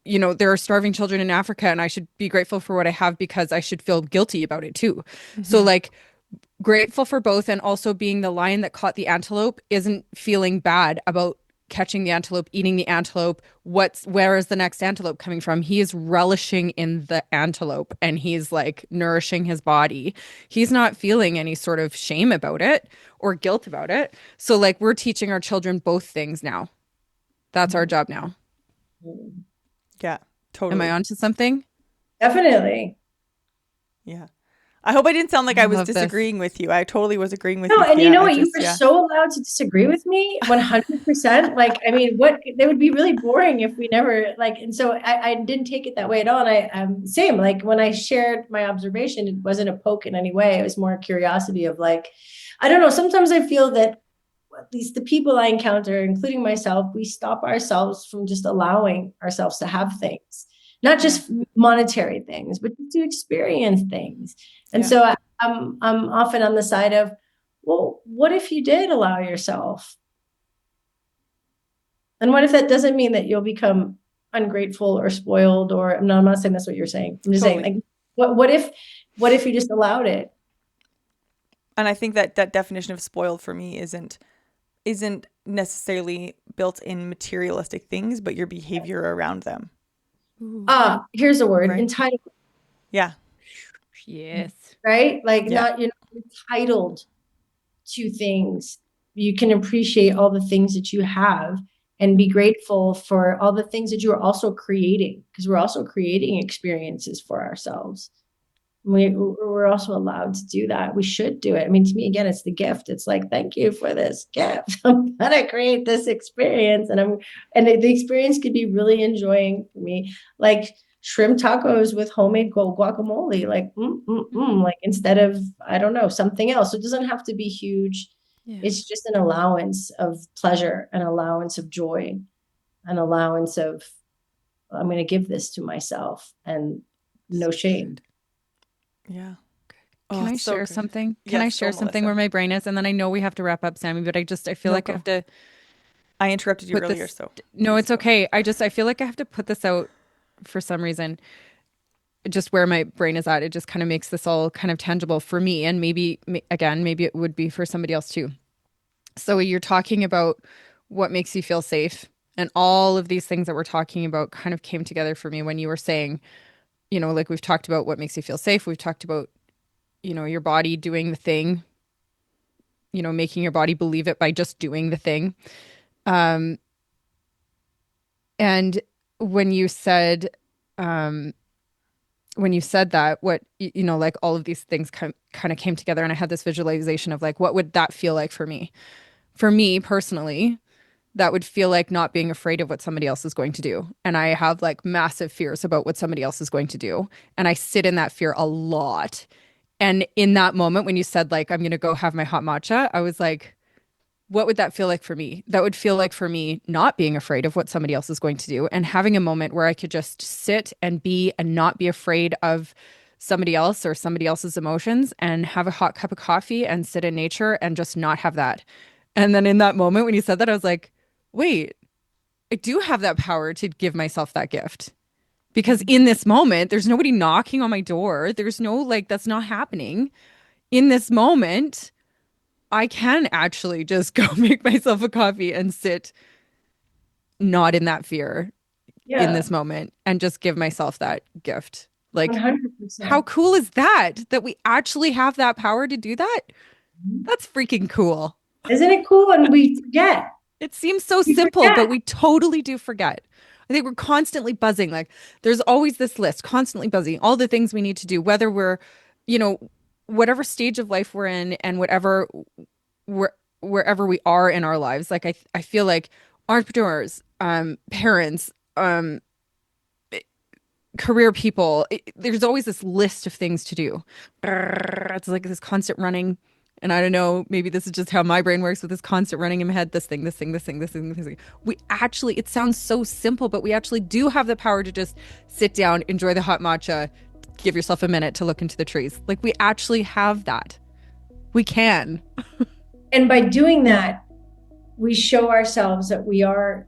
you know, there are starving children in Africa, and I should be grateful for what I have because I should feel guilty about it too. So, like, grateful for both, and also being the lion that caught the antelope isn't feeling bad about catching the antelope, eating the antelope. Where is the next antelope coming from? He is relishing in the antelope, and he's like nourishing his body. He's not feeling any sort of shame about it or guilt about it. So like, we're teaching our children both things now. That's our job now.
Yeah,
Am I
totally.
onto something?
Definitely.
Yeah. I hope I didn't sound like I was
Love this.
disagreeing with you. I totally was agreeing with
No,
you,
and you
Pia.
know
I
what? You
just,
were
yeah.
so allowed to disagree with me 100%. Like, I mean, what, they would be really boring if we never, like, and so I didn't take it that way at all. And same, like when I shared my observation, it wasn't a poke in any way. It was more curiosity of like, I don't know. Sometimes I feel that at least the people I encounter, including myself, we stop ourselves from just allowing ourselves to have things, not just monetary things, but to experience things. And so I'm often on the side of, well, what if you did allow yourself? And what if that doesn't mean that you'll become ungrateful or spoiled, or no, I'm not saying that's what you're saying. I'm just saying, like, what if you just allowed it?
And I think that that definition of spoiled for me isn't necessarily built in materialistic things, but your behavior around them.
Here's a word,
Right.
entitled.
Yeah.
Yes.
Right? Like,
Yeah.
you're not entitled to things. You can appreciate all the things that you have and be grateful for all the things that you are also creating, because we're also creating experiences for ourselves. We're also allowed to do that. We should do it. I mean, to me, again, it's the gift. It's like, thank you for this gift. I'm gonna create this experience, and the experience could be really enjoying for me, like shrimp tacos with homemade guacamole, like instead of, I don't know, something else. It doesn't have to be huge.
Yeah.
It's just an allowance of pleasure, an allowance of joy, an allowance of, I'm going to give this to myself, and no shame.
Yeah.
Can I
so
share
good.
something? Can I
Yes,
share
go,
something
Melissa.
where my brain is? And then I know we have to wrap up, Sammy, but I feel
No,
like I
go.
have to
I interrupted you
put
earlier,
this.
so
No,
please
it's
go.
okay. I feel like I have to put this out for some reason. Just where my brain is at, it just kind of makes this all kind of tangible for me. And maybe, again, maybe it would be for somebody else too. So you're talking about what makes you feel safe. And all of these things that we're talking about kind of came together for me when you were saying, you know, like we've talked about what makes you feel safe. We've talked about, you know, your body doing the thing, you know, making your body believe it by just doing the thing. Um, and when you said, um, that, what, you know, like all of these things kind of came together, and I had this visualization of like, what would that feel like for me? For me personally, that would feel like not being afraid of what somebody else is going to do. And I have like massive fears about what somebody else is going to do. And I sit in that fear a lot. And in that moment, when you said, like, I'm going to go have my hot matcha, I was like, what would that feel like for me? That would feel like for me not being afraid of what somebody else is going to do, and having a moment where I could just sit and be and not be afraid of somebody else or somebody else's emotions, and have a hot cup of coffee and sit in nature and just not have that. And then in that moment, when you said that, I was like, wait, I do have that power to give myself that gift. Because in this moment, there's nobody knocking on my door. There's no, like, that's not happening. In this moment, I can actually just go make myself a coffee and sit not in that fear in
Yeah,
this moment and just give myself that gift. Like, how
100%.
cool is that? That we actually have that power to do that? That's freaking cool.
Isn't it cool? And we forget.
It seems so
We
simple,
forget.
but we totally do forget. I think we're constantly buzzing. Like, there's always this list, constantly buzzing, all the things we need to do, whether we're, you know, whatever stage of life we're in, and wherever we are in our lives. Like, I feel like entrepreneurs, parents, career people, there's always this list of things to do. It's like this constant running. and I don't know, maybe this is just how my brain works with this constant running in my head, this thing, we actually, it sounds so simple, but we actually do have the power to just sit down, enjoy the hot matcha, give yourself a minute to look into the trees. Like, we actually have that. We can.
And by doing that, we show ourselves that we are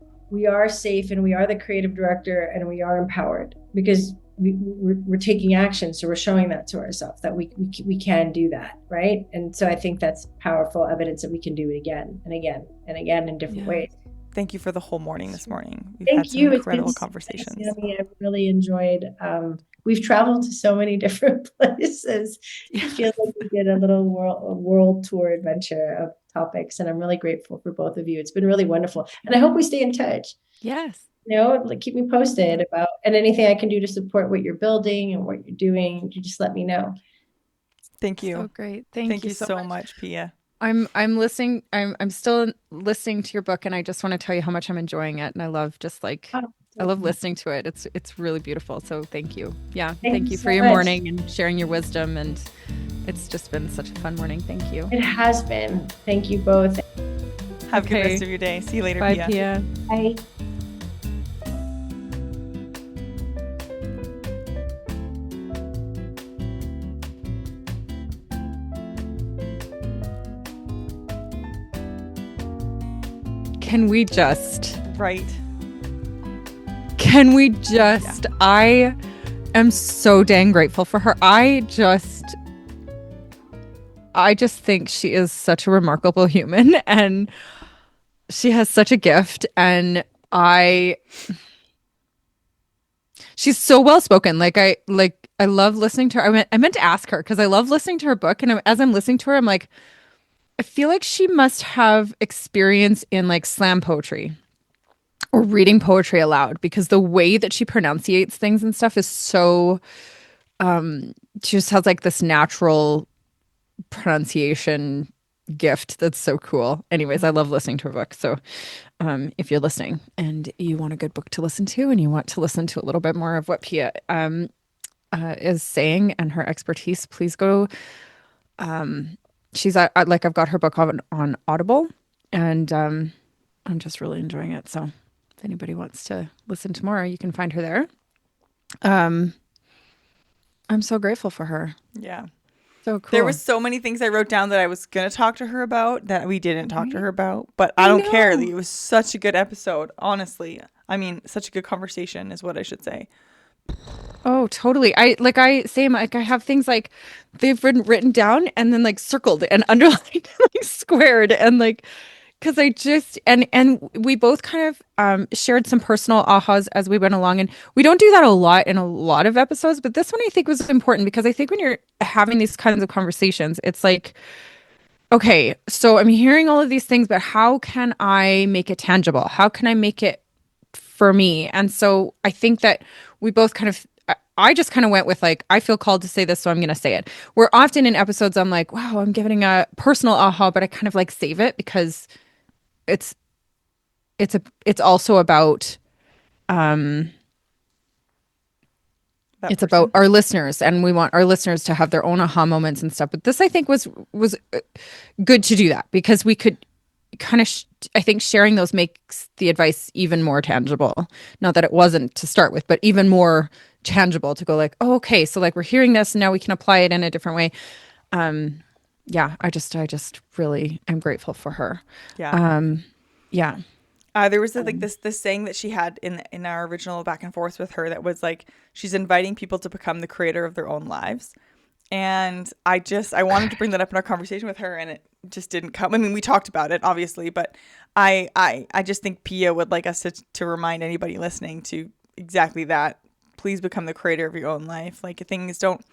safe, and we are the creative director, and we are empowered, because we're taking action. So we're showing that to ourselves that we can do that, right? And so I think that's powerful evidence that we can do it again and again and again in different ways.
Thank you for the whole morning this morning. We've
Thank
had some
you.
incredible conversations.
Sammy, I've really enjoyed. We've traveled to so many different places. It feels like we did a world tour adventure of topics, and I'm really grateful for both of you. It's been really wonderful, and I hope we stay in touch.
Yes.
Like, keep me posted about, and anything I can do to support what you're building and what you're doing, you just let me know.
Thank you.
So great. Thank you
so much, Pia.
I'm listening. I'm still listening to your book, and I just want to tell you how much I'm enjoying it. And I love I love listening to it. It's really beautiful. So thank you. Yeah. Thank you
so
for your
much.
morning and sharing your wisdom. And it's just been such a fun morning. Thank you.
It has been. Thank you both.
Have a good rest of your day. See you later,
Bye,
Pia.
Pia.
Bye.
Can we just?
Right.
Can we just? Yeah. I am so dang grateful for her. I just think she is such a remarkable human, and she has such a gift, and she's so well spoken. I love listening to her. I meant to ask her, because I love listening to her book, and as I'm listening to her, I'm like, I feel like she must have experience in like slam poetry or reading poetry aloud, because the way that she pronunciates things and stuff is so she just has like this natural pronunciation gift that's so cool. Anyways, I love listening to her book. So if you're listening and you want a good book to listen to, and you want to listen to a little bit more of what Pia is saying and her expertise, please go. She's like, I've got her book on Audible, and I'm just really enjoying it. So if anybody wants to listen to more, you can find her there. I'm so grateful for her.
Yeah.
So cool.
There was so many things I wrote down that I was going to talk to her about that we didn't talk to her about, but I don't care. It was such a good episode, honestly. I mean, such a good conversation is what I should say.
Oh, totally. I have things like they've been written down and then like circled and underlined, like squared, and like, because I just and we both kind of shared some personal ahas as we went along, and we don't do that a lot in a lot of episodes, but this one I think was important, because I think when you're having these kinds of conversations, it's like, okay, so I'm hearing all of these things, but how can I make it tangible? How can I make it for me? And so I think that we both kind of, I just kind of went with like, I feel called to say this, so I'm going to say it. Where often in episodes, I'm like, wow, I'm giving a personal aha, but I kind of like save it, because it's also about, it's about our listeners, and we want our listeners to have their own aha moments and stuff. But this, I think, was good to do that, because we could kind of, I think sharing those makes the advice even more tangible. Not that it wasn't to start with, but even more tangible to go like, oh, okay, so like we're hearing this and now we can apply it in a different way. Yeah, I just really am grateful for her.
Yeah.
Yeah.
There was like this saying that she had in our original back and forth with her that was like, she's inviting people to become the creator of their own lives. And I wanted to bring that up in our conversation with her, and it just didn't come. I mean, we talked about it obviously, but I just think Pia would like us to remind anybody listening to exactly that. Please become the creator of your own life. Like, things don't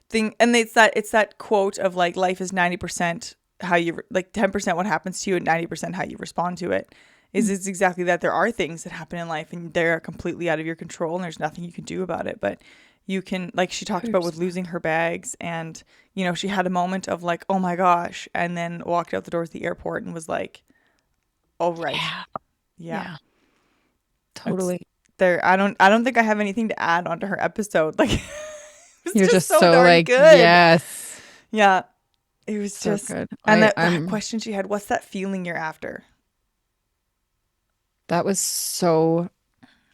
think, and it's that quote of like, life is 90% how you, like 10% what happens to you and 90% how you respond to it. It's exactly that. There are things that happen in life and they're completely out of your control, and there's nothing you can do about it. But you can, like she talked about with losing her bags, and, you know, she had a moment of like, oh my gosh, and then walked out the doors of the airport and was like, oh, right. Yeah.
Totally.
I don't think I have anything to add onto her episode. Like,
you're just so
darn
like,
good.
yes.
Yeah. It was
So
just,
good.
and that question she had, what's that feeling you're after?
That was so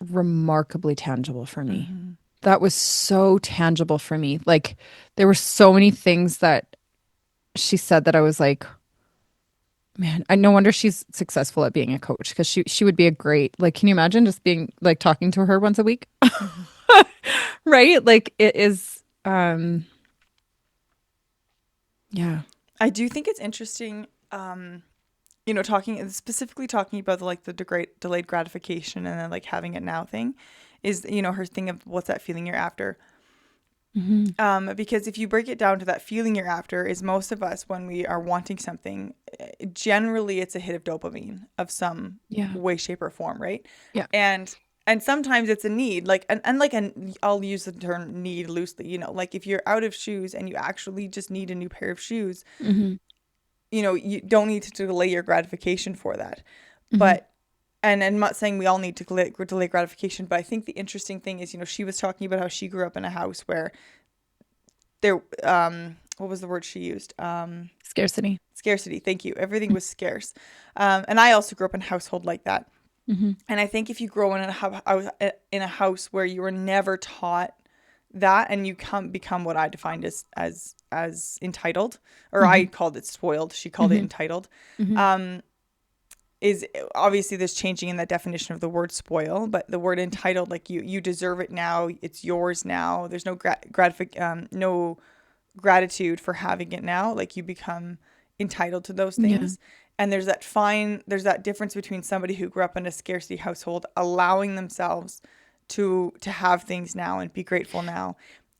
remarkably tangible for me.
Mm-hmm.
That was so tangible for me. Like there were so many things that she said that I was like, man, I no wonder she's successful at being a coach because she would be a great, like, can you imagine just being like talking to her once a week?
Mm-hmm.
Right? Like it is yeah.
I do think it's interesting, specifically talking about the delayed gratification and then like having it now thing is, her thing of what's that feeling you're after. Because if you break it down to that feeling you're after is most of us when we are wanting something, generally it's a hit of dopamine of some way, shape or form. Right.
Yeah.
And sometimes it's a need, like, I'll use the term need loosely, like if you're out of shoes and you actually just need a new pair of shoes, you don't need to delay your gratification for that. But, and I'm not saying we all need to delay gratification, but I think the interesting thing is, she was talking about how she grew up in a house where there, what was the word she used?
Scarcity.
Scarcity. Thank you. Everything was scarce. And I also grew up in a household like that. And I think if you grow in a house where you were never taught that, and you become what I defined as entitled, or I called it spoiled, she called it entitled, is obviously there's changing in that definition of the word spoil, but the word entitled, like you deserve it now, it's yours now. There's no no gratitude for having it now. Like you become entitled to those things. Yeah. And there's that difference between somebody who grew up in a scarcity household, allowing themselves to have things now and be grateful now,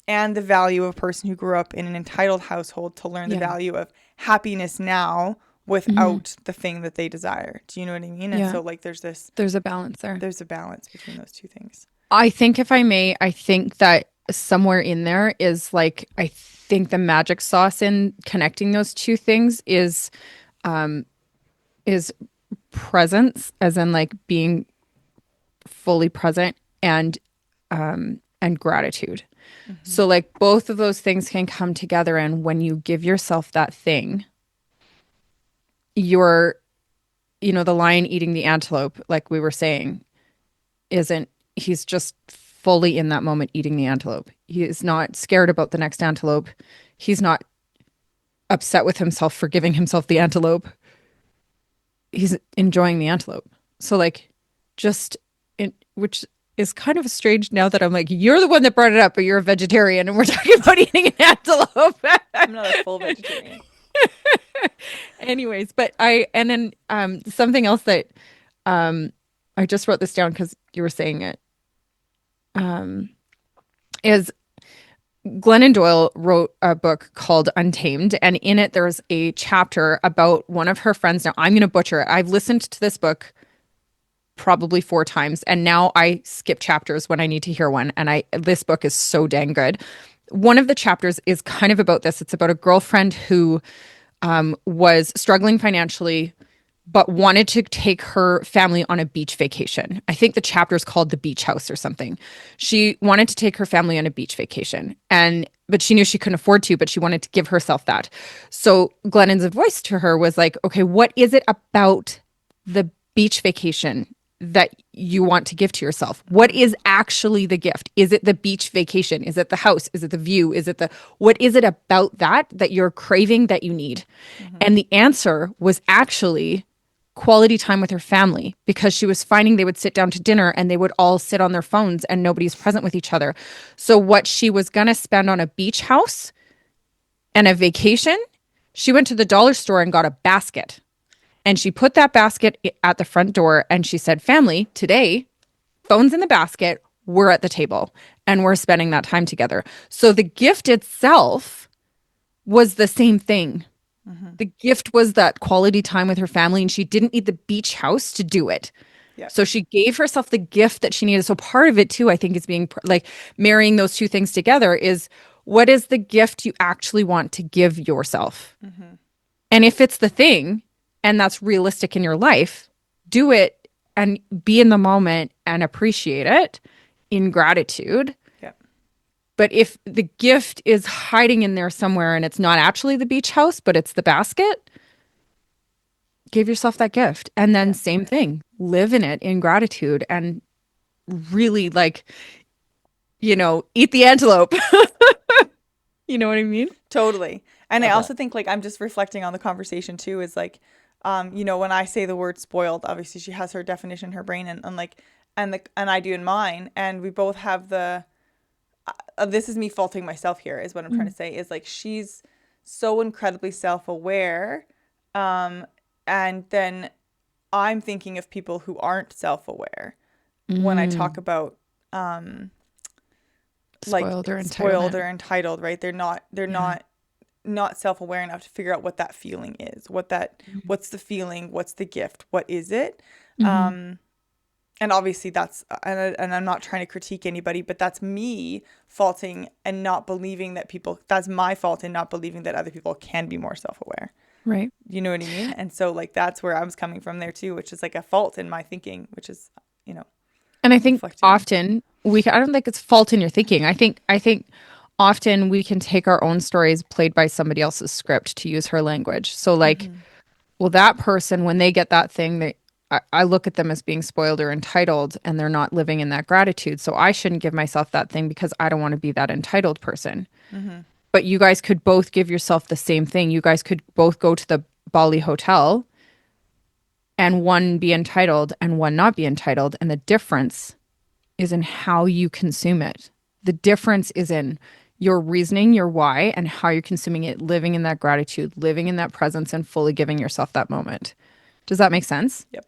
and the value of a person who grew up in an entitled household to learn the value of happiness now without the thing that they desire. Do you know what I mean? And so like there's
a balance there.
There's a balance between those two things.
I think, if I may, I think that somewhere in there is like, I think the magic sauce in connecting those two things is presence, as in like being fully present, and gratitude. So like both of those things can come together, and when you give yourself that thing, you're, the lion eating the antelope, like we were saying, he's just fully in that moment eating the antelope. He is not scared about the next antelope. He's not upset with himself for giving himself the antelope. He's enjoying the antelope. So like which is kind of strange now that I'm like, you're the one that brought it up, but you're a vegetarian and we're talking about eating an antelope.
I'm not a full vegetarian.
Anyways, but something else that I just wrote this down because you were saying it, is Glennon Doyle wrote a book called Untamed, and in it there's a chapter about one of her friends. Now I'm going to butcher it. I've listened to this book probably 4 times, and now I skip chapters when I need to hear one. And this book is so dang good. One of the chapters is kind of about this. It's about a girlfriend who was struggling financially, but wanted to take her family on a beach vacation. I think the chapter is called The Beach House or something. She wanted to take her family on a beach vacation, but she knew she couldn't afford to, but she wanted to give herself that. So Glennon's advice to her was like, okay, what is it about the beach vacation that you want to give to yourself? What is actually the gift? Is it the beach vacation? Is it the house? Is it the view? What is it about that you're craving, that you need? And the answer was actually quality time with her family, because she was finding they would sit down to dinner and they would all sit on their phones and nobody's present with each other. So what she was going to spend on a beach house and a vacation, she went to the dollar store and got a basket. And she put that basket at the front door and she said, family, today, phones in the basket, we're at the table and we're spending that time together. So the gift itself was the same thing. The gift was that quality time with her family, and she didn't need the beach house to do it. Yeah. So she gave herself the gift that she needed. So part of it too, I think, is being like marrying those two things together is, what is the gift you actually want to give yourself? And if it's the thing, and that's realistic in your life, do it and be in the moment and appreciate it in gratitude. Yeah. But if the gift is hiding in there somewhere and it's not actually the beach house, but it's the basket, give yourself that gift. And then same thing, live in it in gratitude and really like, eat the antelope. You know what I mean?
Totally. And I
Love
also think, like, I'm just reflecting on the conversation too, is like, when I say the word spoiled, obviously she has her definition in her brain and I do in mine. And we both have this is me faulting myself here is what I'm trying to say, is like, she's so incredibly self-aware. And then I'm thinking of people who aren't self-aware when I talk about, like spoiled or entitled, right? They're not self-aware enough to figure out what that feeling is, what's the feeling, what's the gift, what is it? And obviously that's, and I'm not trying to critique anybody, but that's me faulting and not believing that's my fault in not believing that other people can be more self-aware.
Right.
You know what I mean? And so like, that's where I was coming from there too, which is like a fault in my thinking, which is,
And I think often I don't think it's fault in your thinking. I think often we can take our own stories played by somebody else's script, to use her language. So like, well, that person, when they get that thing, I look at them as being spoiled or entitled, and they're not living in that gratitude. So I shouldn't give myself that thing because I don't want to be that entitled person. But you guys could both give yourself the same thing. You guys could both go to the Bali hotel and one be entitled and one not be entitled. And the difference is in how you consume it. The difference is in your reasoning, your why, and how you're consuming it, living in that gratitude, living in that presence, and fully giving yourself that moment. Does that make sense?
Yep.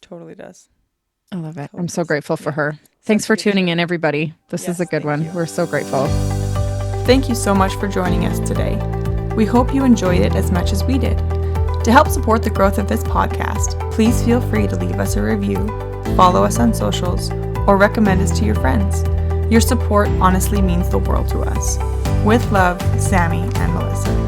Totally does.
I love it. I'm so grateful for her. Thanks for tuning in, everybody. This is a good one. We're so grateful.
Thank you so much for joining us today. We hope you enjoyed it as much as we did. To help support the growth of this podcast, please feel free to leave us a review, follow us on socials, or recommend us to your friends. Your support honestly means the world to us. With love, Sammy and Melissa.